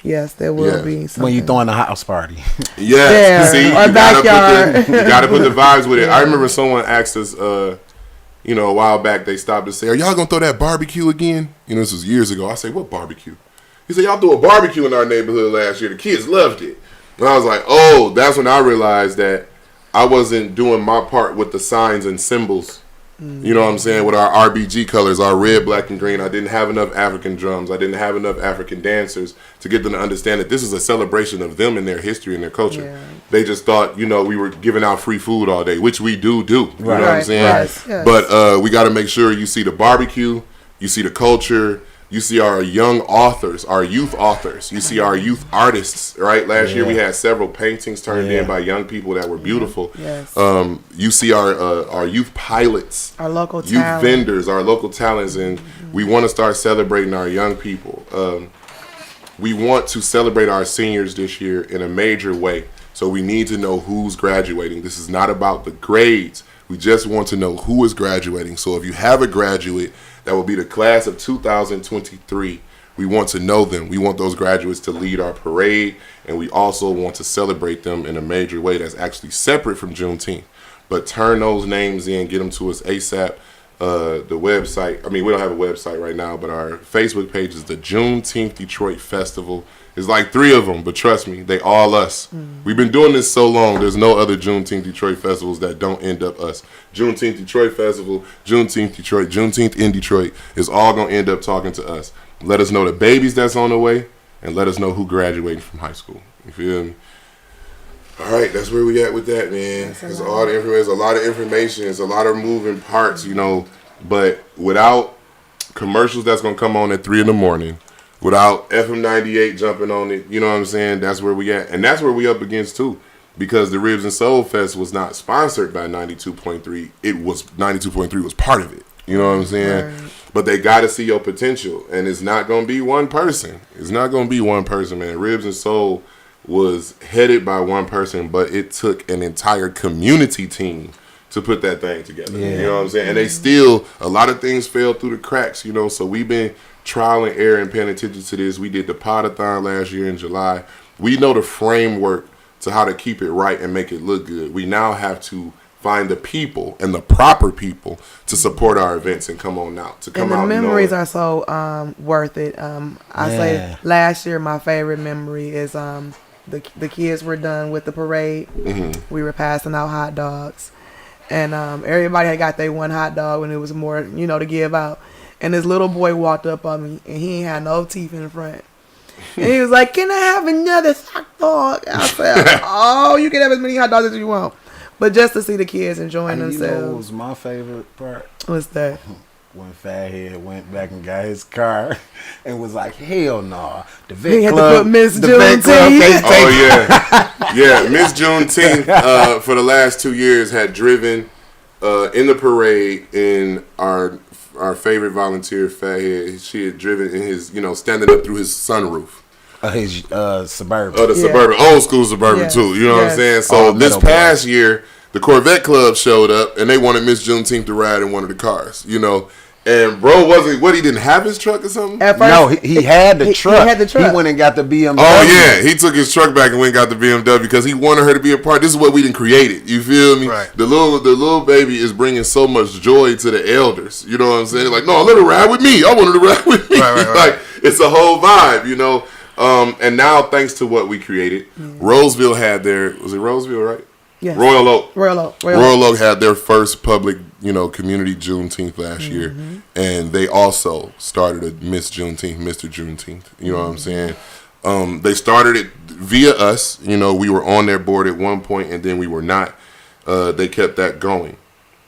Yes, there will be something. When you throwing a house party. Yes, there, see, or backyard. You got to put the vibes with it. I remember someone asked us, You know, a while back they stopped to say, "Are y'all gonna throw that barbecue again?" You know, this was years ago. I say, "What barbecue?" He said, "Y'all threw a barbecue in our neighborhood last year. The kids loved it." And I was like, "Oh," that's when I realized that I wasn't doing my part with the signs and symbols. You know what I'm saying? With our RBG colors, our red, black, and green. I didn't have enough African drums. I didn't have enough African dancers to get them to understand that this is a celebration of them and their history and their culture. Yeah. They just thought, you know, we were giving out free food all day, which we do. You know what I'm saying? Yes, yes. But we got to make sure you see the barbecue, you see the culture, you see our young authors, our youth authors, you see our youth artists, right? Last year we had several paintings turned in by young people that were beautiful. Yes. You see our youth pilots, Our local youth talent. vendors, our local talents, and we want to start celebrating our young people. We want to celebrate our seniors this year in a major way. So we need to know who's graduating. This is not about the grades. We just want to know who is graduating. So if you have a graduate, that will be the class of 2023. We want to know them. We want those graduates to lead our parade, and we also want to celebrate them in a major way that's actually separate from Juneteenth. But turn those names in, get them to us ASAP. The website, I mean, we don't have a website right now, but our Facebook page is the Juneteenth Detroit Festival. There's like 3 of them, but trust me, they all us. We've been doing this so long, there's no other Juneteenth Detroit festivals that don't end up us. Juneteenth Detroit Festival, Juneteenth Detroit, Juneteenth in Detroit is all going to end up talking to us. Let us know the babies that's on the way, and let us know who graduating from high school. You feel me? All right, that's where we at with that, man. There's all the information, there's a lot of information, there's a lot of moving parts, you know, but without commercials that's going to come on at 3 in the morning, without FM 98 jumping on it, you know what I'm saying? That's where we at. And that's where we up against too. Because the Ribs and Soul Fest was not sponsored by 92.3. It was 92.3 was part of it. You know what I'm saying? Right. But they got to see your potential. And it's not going to be one person. It's not going to be one person, man. Ribs and Soul was headed by one person, but it took an entire community team to put that thing together. Yeah. You know what I'm saying? And they still, a lot of things fell through the cracks, you know. So we've been trial and error and paying attention to this. We did the Podathon last year in July. We know the framework to how to keep it right and make it look good. We now have to find the people and the proper people to support our events and come on out. To come and out the memories are so worth it. I say last year my favorite memory is the kids were done with the parade. Mm-hmm. We were passing out hot dogs. And everybody had got their one hot dog when it was more, you know, to give out. And this little boy walked up on me, and he ain't had no teeth in the front. And he was like, "Can I have another hot dog?" I said, "Oh, you can have as many hot dogs as you want." But just to see the kids enjoying themselves. You know what was my favorite part? What's that? When Fathead went back and got his car and was like, "Hell no!" The vet he had club, to put Miss the Juneteenth. Oh yeah, yeah. Miss Juneteenth for the last 2 years had driven in the parade in our favorite volunteer, Fathead. She had driven in his, you know, standing up through his sunroof. His Suburban. The Suburban, old school Suburban too. You know what I'm saying? So this past year, the Corvette Club showed up and they wanted Miss Juneteenth to ride in one of the cars. You know. And bro, he didn't have his truck or something? At first, no, he had the truck. He had the truck. He went and got the BMW. Oh, yeah. He took his truck back and went and got the BMW because he wanted her to be a part. This is what we done created. You feel me? Right. The little baby is bringing so much joy to the elders. You know what I'm saying? They're like, no, let her ride with me. I want her to ride with me. Right. Like, it's a whole vibe, you know? And now, thanks to what we created, Roseville had was it Roseville, right? Yes. Royal Oak. Royal Oak had their first public, you know, community Juneteenth last year, and they also started a Miss Juneteenth, Mr. Juneteenth. You know what I'm saying? They started it via us. You know, we were on their board at one point, and then we were not. They kept that going.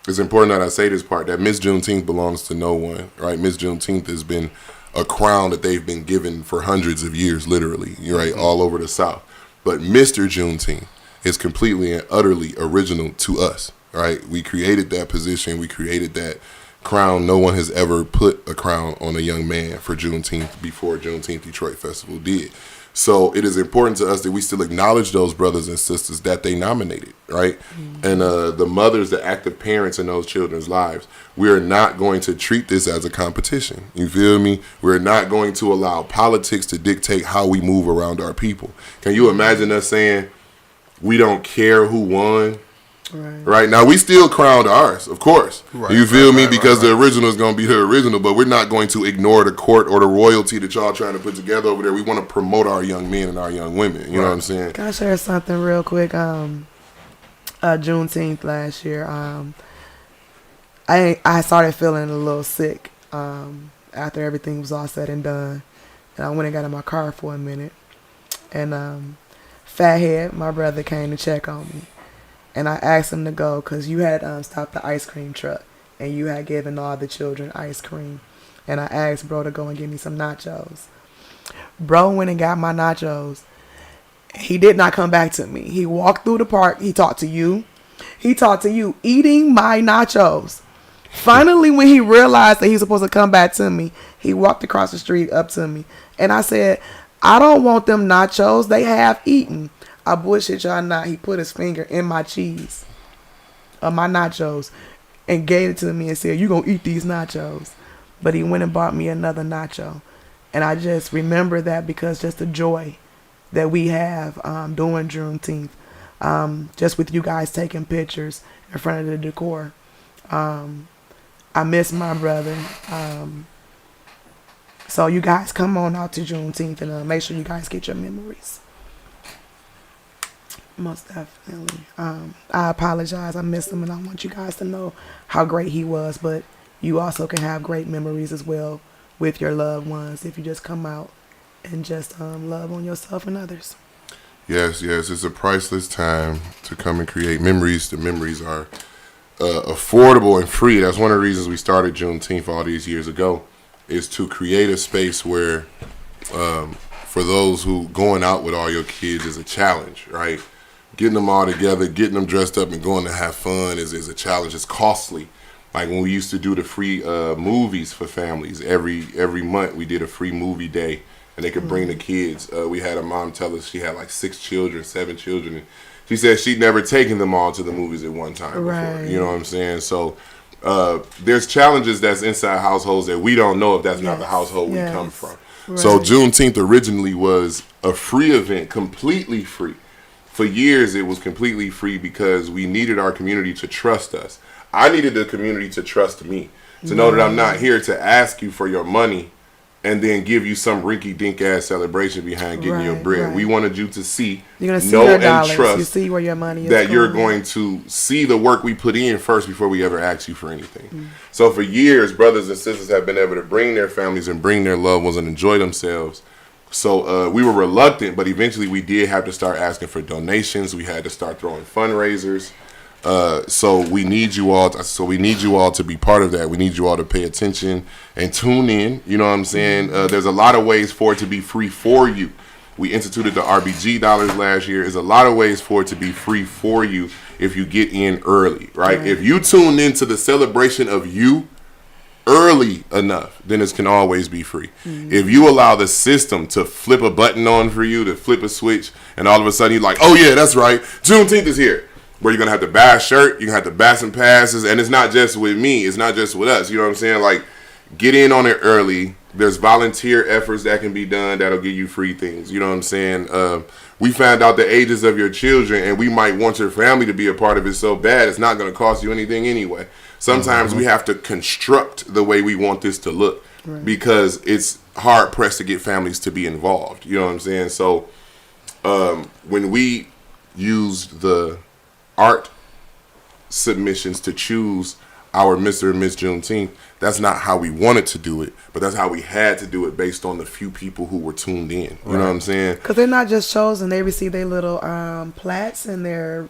It's important that I say this part, that Miss Juneteenth belongs to no one, right? Miss Juneteenth has been a crown that they've been given for hundreds of years, literally, right, all over the South. But Mr. Juneteenth is completely and utterly original to us, right? We created that position. We created that crown. No one has ever put a crown on a young man for Juneteenth before Juneteenth Detroit Festival did. So it is important to us that we still acknowledge those brothers and sisters that they nominated, right? And the mothers, the active parents in those children's lives. We are not going to treat this as a competition. You feel me? We're not going to allow politics to dictate how we move around our people. Can you imagine us saying, we don't care who won, Right now, we still crowned ours, of course. Right, You feel me? right, Because right. the original is going to be the original, but we're not going to ignore the court or the royalty that y'all trying to put together over there. We want to promote our young men and our young women. You know what I'm saying? Can I share something real quick? Juneteenth last year, I started feeling a little sick after everything was all said and done, and I went and got in my car for a minute, and Fathead, my brother, came to check on me, and I asked him to go because you had stopped the ice cream truck, and you had given all the children ice cream, and I asked bro to go and get me some nachos. Bro went and got my nachos. He did not come back to me. He walked through the park. He talked to you. He talked to you eating my nachos. Finally, when he realized that he was supposed to come back to me, he walked across the street up to me. And I said, I don't want them nachos. They have eaten. I bullshit y'all not. He put his finger in my cheese of my nachos and gave it to me and said, you going to eat these nachos. But he went and bought me another nacho. And I just remember that because just the joy that we have during Juneteenth, just with you guys taking pictures in front of the decor. I miss my brother. So you guys come on out to Juneteenth and make sure you guys get your memories. Most definitely. I apologize. I miss him and I want you guys to know how great he was. But you also can have great memories as well with your loved ones if you just come out and just love on yourself and others. Yes, it's a priceless time to come and create memories. The memories are affordable and free. That's one of the reasons we started Juneteenth all these years ago, is to create a space where for those who going out with all your kids is a challenge, right? Getting them all together, getting them dressed up and going to have fun is a challenge. It's costly. Like when we used to do the free movies for families, every month we did a free movie day. And they could bring the kids. We had a mom tell us she had like 7 children. And she said she'd never taken them all to the movies at one time before. Right. You know what I'm saying? So there's challenges that's inside households that we don't know if that's not the household we come from. Right. So Juneteenth originally was a free event, completely free. For years it was completely free because we needed our community to trust us. I needed the community to trust me, to know that I'm not here to ask you for your money and then give you some rinky-dink ass celebration behind getting your bread. Right. We wanted you to see, You're gonna see know, your and dollars. trust You see where your money is that you're going. going to see the work we put in first before we ever ask you for anything. So for years, brothers and sisters have been able to bring their families and bring their loved ones and enjoy themselves. So we were reluctant, but eventually we did have to start asking for donations. We had to start throwing fundraisers. So we need you all. We need you all to be part of that. We need you all to pay attention and tune in. You know what I'm saying? There's a lot of ways for it to be free for you. We instituted the RBG dollars last year. There's a lot of ways for it to be free for you if you get in early, right? If you tune into the celebration of you early enough, then it can always be free. If you allow the system to flip a button on for you, to flip a switch, and all of a sudden you're like, oh yeah, that's right, Juneteenth is here. Where you're going to have to buy a shirt, you're going to have to buy some passes, and it's not just with me, it's not just with us, you know what I'm saying? Like, get in on it early. There's volunteer efforts that can be done that'll give you free things, you know what I'm saying? We found out the ages of your children, and we might want your family to be a part of it so bad, it's not going to cost you anything anyway. Sometimes we have to construct the way we want this to look because it's hard-pressed to get families to be involved, you know what I'm saying? So when we used the art submissions to choose our Mr. and Miss Juneteenth, that's not how we wanted to do it, but that's how we had to do it based on the few people who were tuned in. You know what I'm saying? Because they're not just chosen; they receive their little plaques and their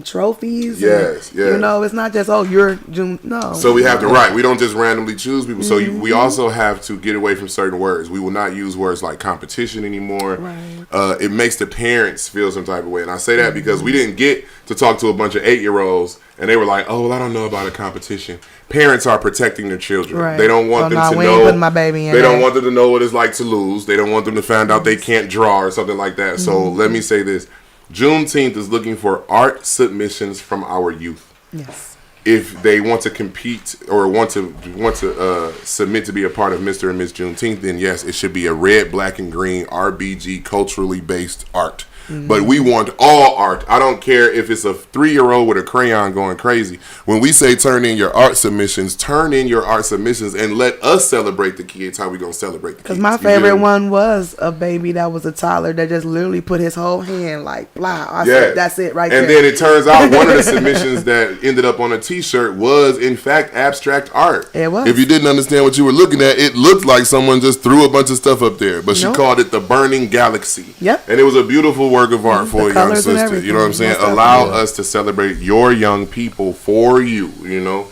trophies. Yes. You know, it's not just you're June. No. So we have to we don't just randomly choose people. So we also have to get away from certain words. We will not use words like competition anymore. Right. It makes the parents feel some type of way, and I say that because we didn't get to talk to a bunch of 8-year-olds, and they were like, "Oh, well, I don't know about a competition." Parents are protecting their children. Right. They don't want them to we know. Ain't putting my baby in they don't that. want them to know what it's like to lose. They don't want them to find out they can't draw or something like that. So let me say this: Juneteenth is looking for art submissions from our youth. Yes. If they want to compete or want to submit to be a part of Mr. and Miss Juneteenth, then yes, it should be a red, black, and green RBG culturally based art. but we want all art. I don't care if it's a 3-year-old with a crayon going crazy. When we say turn in your art submissions, and let us celebrate the kids how we going to celebrate the kids. Because my favorite one was a baby that was a toddler that just literally put his whole hand like, blah. I said, that's it right there. And then it turns out one of the submissions that ended up on a t-shirt was, in fact, abstract art. It was. If you didn't understand what you were looking at, it looked like someone just threw a bunch of stuff up there. But she called it the Burning Galaxy. Yep. And it was a beautiful work of art for a young sister. You know what I'm saying? Allow us to celebrate your young people for you, you know?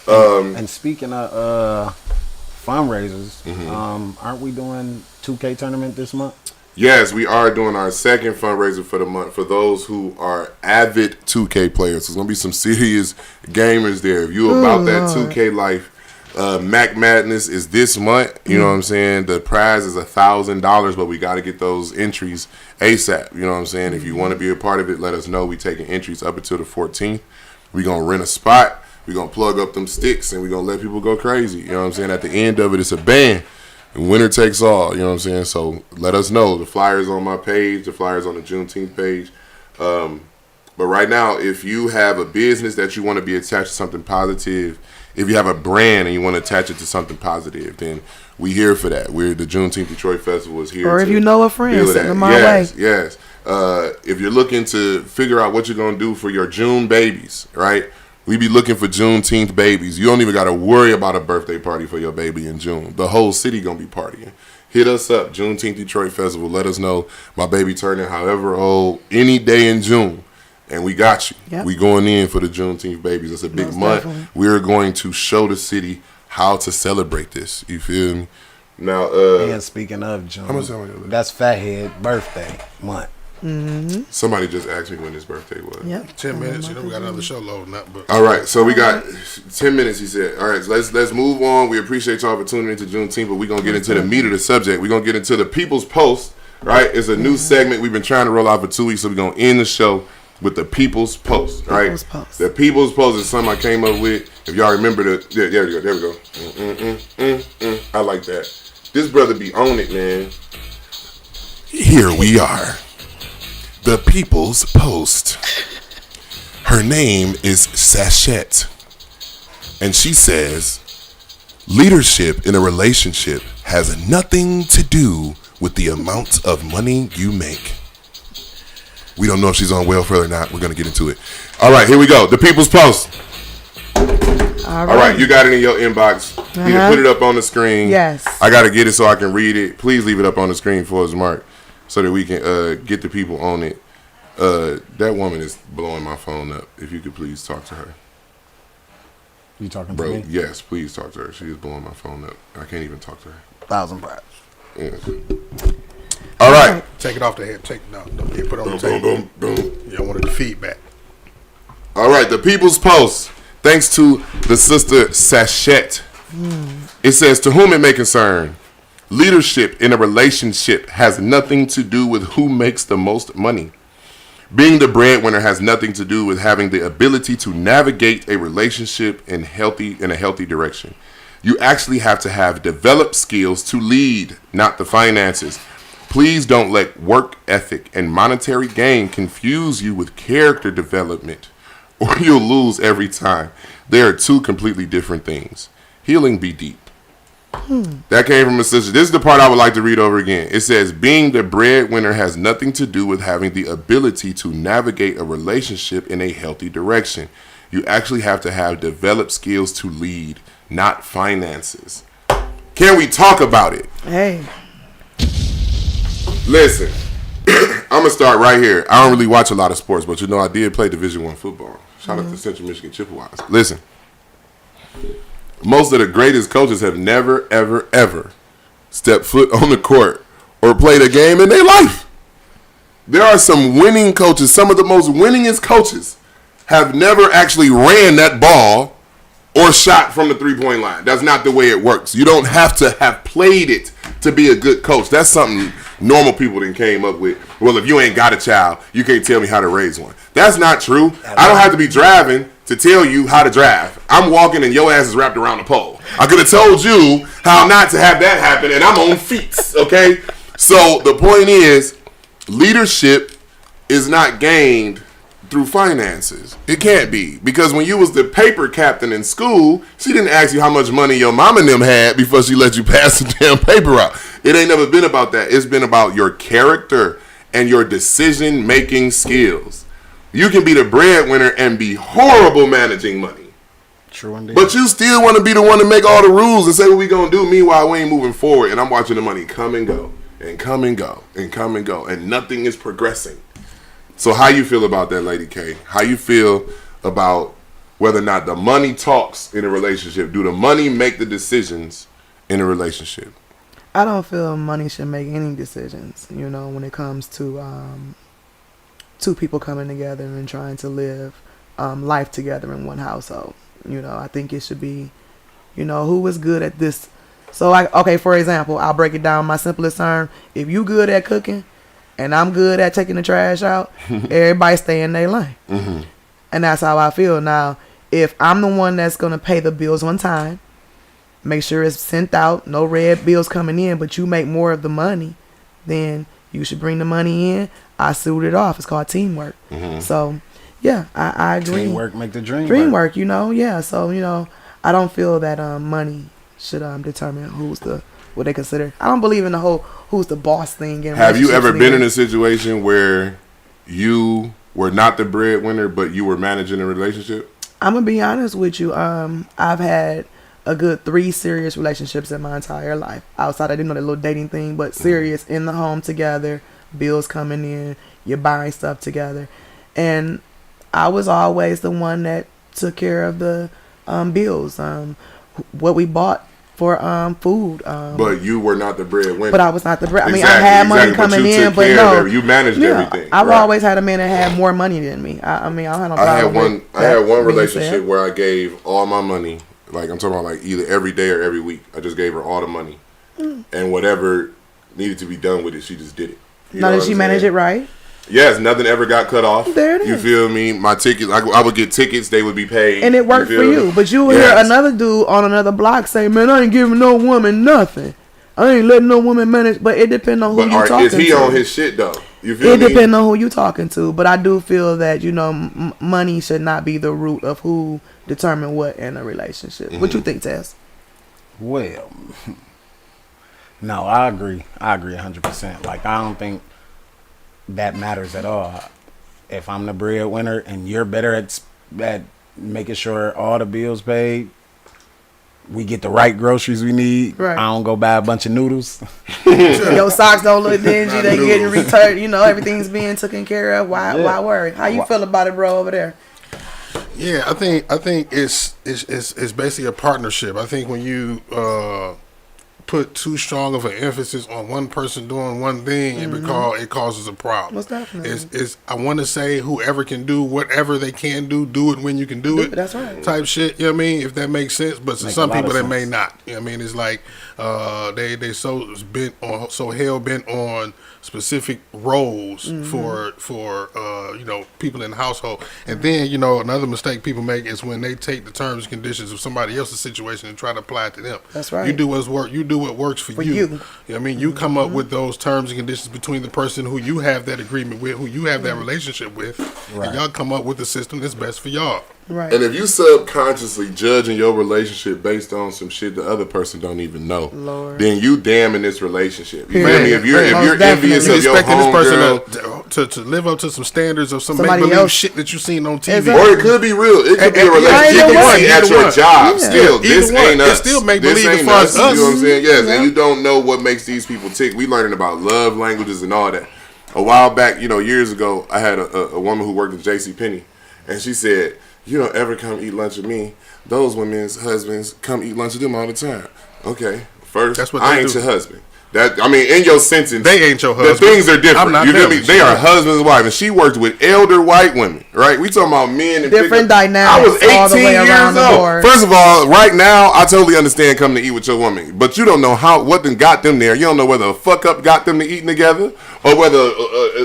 And speaking of fundraisers, aren't we doing 2K tournament this month? Yes, we are doing our second fundraiser for the month for those who are avid 2K players. There's going to be some serious gamers there. If you're about that 2K life, Mac Madness is this month. You know what I'm saying? The prize is $1,000, but we got to get those entries ASAP. You know what I'm saying? If you want to be a part of it, let us know. We taking entries up until the 14th. We're going to rent a spot. We're going to plug up them sticks, and we're going to let people go crazy. You know what I'm saying? At the end of it, it's a band. Winner takes all, you know what I'm saying? So let us know. The flyers on my page, the flyers on the Juneteenth page. But right now, if you have a business that you want to be attached to something positive, if you have a brand and you want to attach it to something positive, then we here for that. We're the Juneteenth Detroit Festival is here. Or if you know a friend, send them my way. Yes. If you're looking to figure out what you're going to do for your June babies, right? We be looking for Juneteenth babies. You don't even got to worry about a birthday party for your baby in June. The whole city going to be partying. Hit us up, Juneteenth Detroit Festival. Let us know my baby turning however old, any day in June. And we got you. Yep. We going in for the Juneteenth babies. It's a big month. Definitely. We're going to show the city how to celebrate this. You feel me? Now, and speaking of June, that's Fathead birthday month. Somebody just asked me when his birthday was. Yep. 10 minutes, you know, we got another show loading up. But all right, so we got 10 minutes, he said. All right, so let's move on. We appreciate y'all for tuning into Juneteenth, but we're going to get into the meat of the subject. We're going to get into the People's Post, right? It's a new segment we've been trying to roll out for 2 weeks, so we're going to end the show with the People's Post, right? People's Post. The People's Post is something I came up with. If y'all remember there we go. I like that. This brother be on it, man. Here we are. The People's Post. Her name is Sachette. And she says, leadership in a relationship has nothing to do with the amount of money you make. We don't know if she's on welfare or not. We're going to get into it. All right, here we go. The People's Post. All right, you got it in your inbox. Either put it up on the screen. Yes. I got to get it so I can read it. Please leave it up on the screen for us, Mark, so that we can get the people on it. That woman is blowing my phone up. If you could please talk to her. You talking Bro, to me? yes, please talk to her. She is blowing my phone up. I can't even talk to her. 1,000 props. Yes. All right. Take it off the head. Don't put it on the table. You don't want the feedback. All right, the People's Post. Thanks to the sister Sachette. It says, to whom it may concern, leadership in a relationship has nothing to do with who makes the most money. Being the breadwinner has nothing to do with having the ability to navigate a relationship in a healthy direction. You actually have to have developed skills to lead, not the finances. Please don't let work ethic and monetary gain confuse you with character development, or you'll lose every time. They are two completely different things. Healing be deep. That came from a sister. This is the part I would like to read over again. It says, being the breadwinner has nothing to do with having the ability to navigate a relationship in a healthy direction. You actually have to have developed skills to lead, not finances. Can we talk about it? Hey. Listen, I'm going to start right here. I don't really watch a lot of sports, but you know I did play Division I football. Shout out to Central Michigan Chippewas. Listen. Most of the greatest coaches have never, ever, ever stepped foot on the court or played a game in their life. There are some winning coaches, some of the most winningest coaches have never actually ran that ball or shot from the three-point line. That's not the way it works. You don't have to have played it to be a good coach. That's something normal people then came up with. Well, if you ain't got a child, you can't tell me how to raise one. That's not true. I don't have to be driving to tell you how to drive. I'm walking and your ass is wrapped around a pole. I could have told you how not to have that happen, and I'm on feet, okay? So the point is, leadership is not gained through finances. It can't be. Because when you was the paper captain in school, she didn't ask you how much money your mom and them had before she let you pass the damn paper out. It ain't never been about that. It's been about your character and your decision-making skills. You can be the breadwinner and be horrible managing money. True indeed. But you still want to be the one to make all the rules and say what we gonna do. Meanwhile, we ain't moving forward, and I'm watching the money come and go, and come and go, and come and go, and nothing is progressing. So how you feel about that, Lady K? How you feel about whether or not the money talks in a relationship? Do the money make the decisions in a relationship? I don't feel money should make any decisions, when it comes to two people coming together and trying to live life together in one household. I think it should be, who is good at this. So, for example, I'll break it down my simplest term. If you good at cooking and I'm good at taking the trash out, everybody stay in their lane. Mm-hmm. And that's how I feel. Now, if I'm the one that's going to pay the bills on time, make sure it's sent out, no red bills coming in, but you make more of the money, then you should bring the money in. I suit it off. It's called teamwork. Mm-hmm. So, yeah, I agree. Teamwork make the dream work. Yeah. So, I don't feel that money should determine what they consider. I don't believe in the whole who's the boss thing. Have you ever been in a situation where you were not the breadwinner, but you were managing a relationship? I'm going to be honest with you. I've had a good 3 serious relationships in my entire life. Outside, I didn't know that little dating thing, but serious, in the home together, bills coming in, you're buying stuff together. And I was always the one that took care of the bills, what we bought for food. But you were not the breadwinner. But I was not the bread. I mean, I had money coming in, but no. You managed everything. I've always had a man that had more money than me. I don't have no problem. I had one relationship where I gave all my money. Like, I'm talking about like either every day or every week. I just gave her all the money. And whatever needed to be done with it, she just did it. Now, did she manage it right? Yes, nothing ever got cut off. There it is. You feel me? My tickets, I would get tickets, they would be paid. And it worked for you. But you would hear another dude on another block say, man, I ain't giving no woman nothing. I ain't letting no woman manage. But it depends on who you talking to. Is he on his shit, though? You feel me? It depends on who you talking to. But I do feel that, money should not be the root of who determine what in a relationship. Mm-hmm. What you think, Tess? Well, no, I agree. I agree 100%. Like, I don't think that matters at all. If I'm the breadwinner and you're better at making sure all the bills paid, we get the right groceries we need. Right. I don't go buy a bunch of noodles. Your socks don't look dingy. They getting returned. Everything's being taken care of. Why worry? How you feel about it, bro, over there? Yeah, I think it's basically a partnership. I think when you put too strong of an emphasis on one person doing one thing, it causes a problem. Most definitely. I want to say whoever can do whatever they can do it when you can do it. That's right. Type shit. You know what I mean? If that makes sense, but to some people that may not. You know what I mean? It's like they so hell bent on specific roles for people in the household. And then, another mistake people make is when they take the terms and conditions of somebody else's situation and try to apply it to them. That's right. You do what works for you. You know what I mean? You come up with those terms and conditions between the person who you have that agreement with, who you have that relationship with, and y'all come up with the system that's best for y'all. Right. And if you subconsciously judging your relationship based on some shit the other person don't even know, Lord, then you damn in this relationship. You feel me? If you're envious of your expecting this person homegirl to live up to some standards of some Somebody make-believe else. shit that you seen on TV. Exactly. Or it could be real. It could be a relationship you can see at your job. Still, this ain't us. It's still make-believe this as ain't far us. as us. You know what I'm saying? Yes, and you don't know what makes these people tick. We learning about love languages and all that. A while back, years ago, I had a woman who worked at JCPenney, and she said, you don't ever come eat lunch with me. Those women's husbands come eat lunch with them all the time. Okay, first, that's what I ain't your husband. In your sentence, they ain't your husband. The things are different. You feel me? They are husbands and wives. And she worked with elder white women, right? We talking about men and different dynamics. I was 18 all the way years around old. The board. First of all, right now, I totally understand coming to eat with your woman, but you don't know what then got them there. You don't know whether a fuck up got them to eating together or whether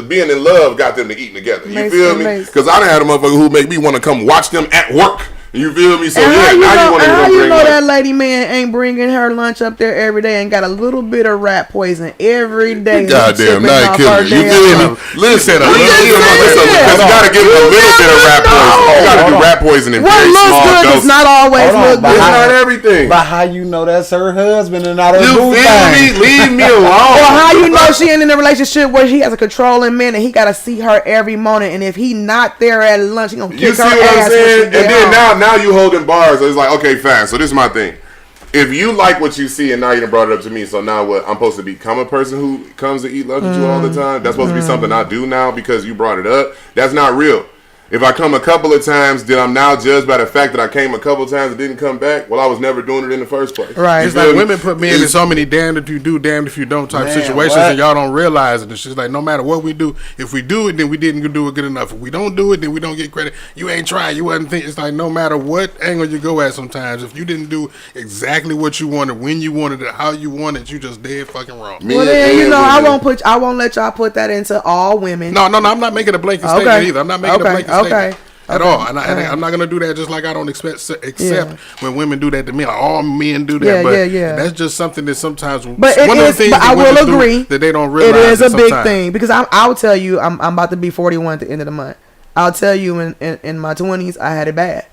being in love got them to eating together. You feel me? Because I done had a motherfucker who make me want to come watch them at work. You feel me? So And yeah, how you now know, you want to and how go you bring know lunch. that lady man ain't bringing her lunch up there every day and got a little bit of rat poison every day? Goddamn, now you off killing her me. You damn feel me? lunch. Listen, said a you little just bit of said rat that. poison. You gotta give them a little bit of rat poison. You gotta do rat poison in What very looks small good doses. does not always Hold on, look but It's good. not everything. But how you know that's her husband and not her You boo feel me? thing? Leave me alone. Or how you know she ain't in a relationship where he has a controlling man and he gotta see her every morning, and if he not there at lunch, he gonna You kick see her what I'm ass when saying? she And get then home. now you holding bars. So it's like, okay, fine. So this is my thing. If you like what you see and now you done brought it up to me, so now what? I'm supposed to become a person who comes to eat lunch with you all the time? That's supposed to be something I do now because you brought it up? That's not real. If I come a couple of times, then I'm now judged by the fact that I came a couple of times and didn't come back. Well, I was never doing it in the first place. Right. You It's feel like me? women put men in so many damned if you do, damned if you don't type Man, situations, what? and y'all don't realize it. It's just like no matter what we do, if we do it, then we didn't do it good enough. If we don't do it, then we don't get credit. You ain't trying. You wasn't thinking. It's like no matter what angle you go at, sometimes if you didn't do exactly what you wanted, when you wanted it, how you wanted it, you just dead fucking wrong. Me Well and then, you know, I women- won't let y'all put that into all women. No, I'm not making a blanket Okay. statement either. I'm not making a Okay. blanket Okay. statement. At Okay. all, and I'm not gonna do that. Just like I don't accept Yeah. when women do that to me. Like all men do that, Yeah, but yeah. that's just something that sometimes. But it one of the is. things But that I will women do agree that they don't it realize. is a big sometimes. thing because I'll tell you I'm about to be 41 at the end of the month. I'll tell you in my 20s I had it bad.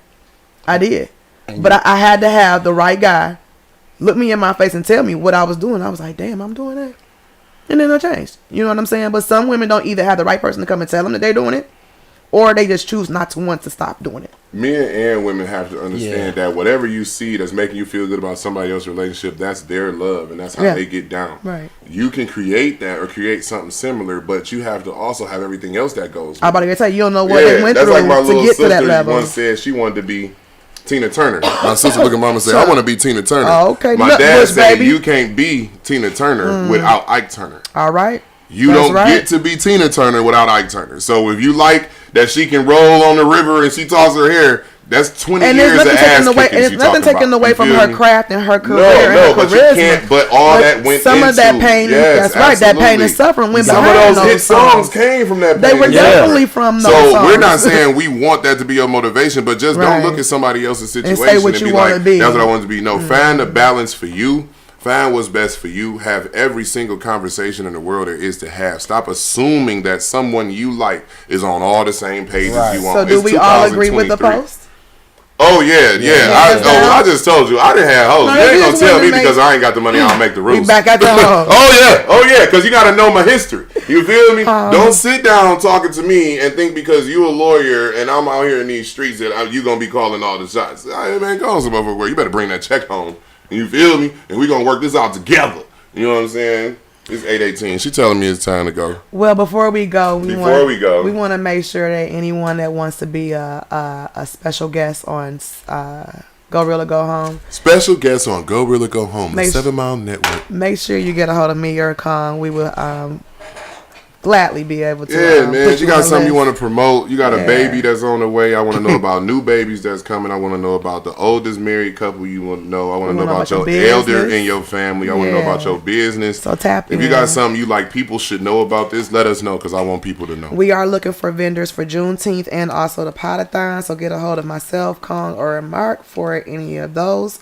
I did, but I had to have the right guy look me in my face and tell me what I was doing. I was like, damn, I'm doing that, and then I changed. You know what I'm saying? But some women don't either have the right person to come and tell them that they're doing it, or they just choose not to want to stop doing it. Men and women have to understand that whatever you see that's making you feel good about somebody else's relationship, that's their love, and that's how Yeah. they get down. Right. You can create that or create something similar, but you have to also have everything else that goes. I'm about to tell you, you don't know what Yeah, they went that's through like my little to get to sister that level. once said she wanted to be Tina Turner. My sister looked at mama and said, I want to be Tina Turner. Oh, okay. My Look, dad Bush, said, baby. you can't be Tina Turner without Ike Turner. All right. You That's don't right. get to be Tina Turner without Ike Turner. So if you like that she can roll on the river and she tosses her hair, that's 20 And years there's of nothing ass taken away. kicking And she it's nothing talking taken about. away You from feel her me? craft and her career No, and her but you charisma. can't. But all that went some into of that pain. Yes, That's right. That pain and absolutely. suffering went Some behind of those hit songs came from that. They pain were and definitely suffering. from those So songs. we're not saying we want that to be your motivation, but just Right. don't look at somebody else's And situation say and, what be you like, wanna be. "That's what I want to be." No, find the balance for you. Find what's best for you. Have every single conversation in the world there is to have. Stop assuming that someone you like is on all the same pages Right. you want. So do It's we all agree with the 2023. post? Oh yeah. Hands down. I just told you I didn't have hoes. No, You ain't it gonna is tell women me make- because I ain't got the money. I'll make the rules. We back at the hoe. Oh yeah, because you got to know my history. You feel me? Don't sit down talking to me and think because you a lawyer and I'm out here in these streets that you gonna be calling all the shots. Hey man, go on some motherfucker. You better bring that check home. You feel me? And we gonna work this out together. You know what I'm saying? It's 8:18. She telling me it's time to go. Well, before we go, we Before want to make sure that anyone that wants to be a special guest on Go Real or Go Home, Special guest on Go Real or Go Home, the Make- 7 Mile Network. make sure you get a hold of me or Kong. We will gladly be able to. Yeah, man. put You on got the something you list. want to promote. You got a Yeah. baby that's on the way. I want to know about new babies that's coming. I want to know about the oldest married couple you want to know. I want to know about your elder business. in your family. I want to know Yeah. about your business. So tap If you in. got something you like people should know about this, let us know because I want people to know. We are looking for vendors for Juneteenth and also the Potathon. So get a hold of myself, Kong, or Mark for any of those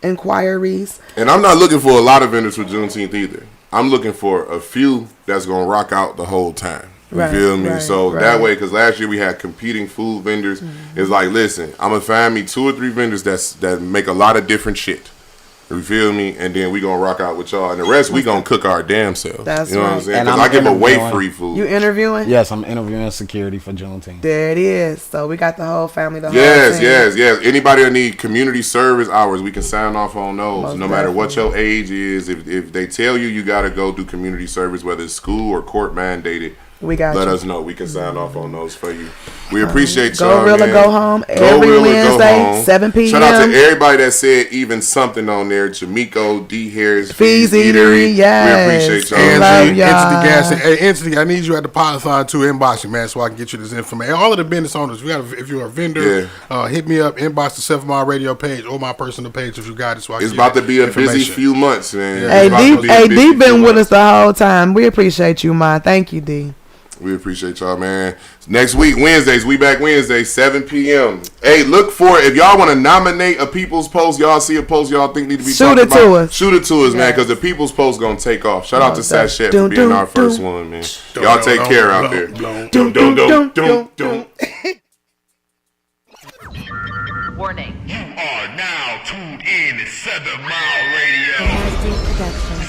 inquiries. And I'm not looking for a lot of vendors for Juneteenth either. I'm looking for a few that's going to rock out the whole time. You Right, feel me? right, So right. that way, because last year we had competing food vendors. It's like, listen, I'm going to find me 2 or 3 vendors that make a lot of different shit. You feel me? And then we going to rock out with y'all. And the rest, we going to cook our damn selves. That's you know what I'm right. saying? And Because I'm I give away interviewing. free food. You interviewing? Yes, I'm interviewing security for Juneteenth. There it is. So we got the whole family, the whole Yes, team. yes. Anybody that need community service hours, we can sign off on those. Most no matter what definitely. your age is, if they tell you got to go do community service, whether it's school or court mandated, We got let you. us know. We can sign off on those for you. We appreciate Go y'all, Real or man. Go Home Go every Real or Go Wednesday, Home. 7 p.m. Shout out to everybody that said even something on there. Jamiko, D. Harris, Fees Eatery, yes. We appreciate y'all. And Anthony, love y'all. Anthony Gasson. Hey, Anthony, I need you at the Potathon too. Inbox me, man, so I can get you this information. All of the business owners, if you're a vendor, hit me up. Inbox the 7 Mile Radio page or my personal page if you got it. So I can It's get about to be a busy information. few months, man. Yeah. It's Hey, about to be a busy D few been with months. us the whole time. We appreciate you, Ma. Thank you, D. We appreciate y'all, man. Next week, Wednesdays, we back Wednesday, 7 p.m. Hey, look for it. If y'all want to nominate a people's post, y'all see a post y'all think need to be shoot talked it about. to us. Shoot it to us, man, Yes. because the people's post gonna take off. Shout out to that- Sachet dun, for being dun, our first dun. one, man. Y'all take care out there. Dun, dun, dun, dun, dun. Warning. You are now tuned in to 7 Mile Radio. Production.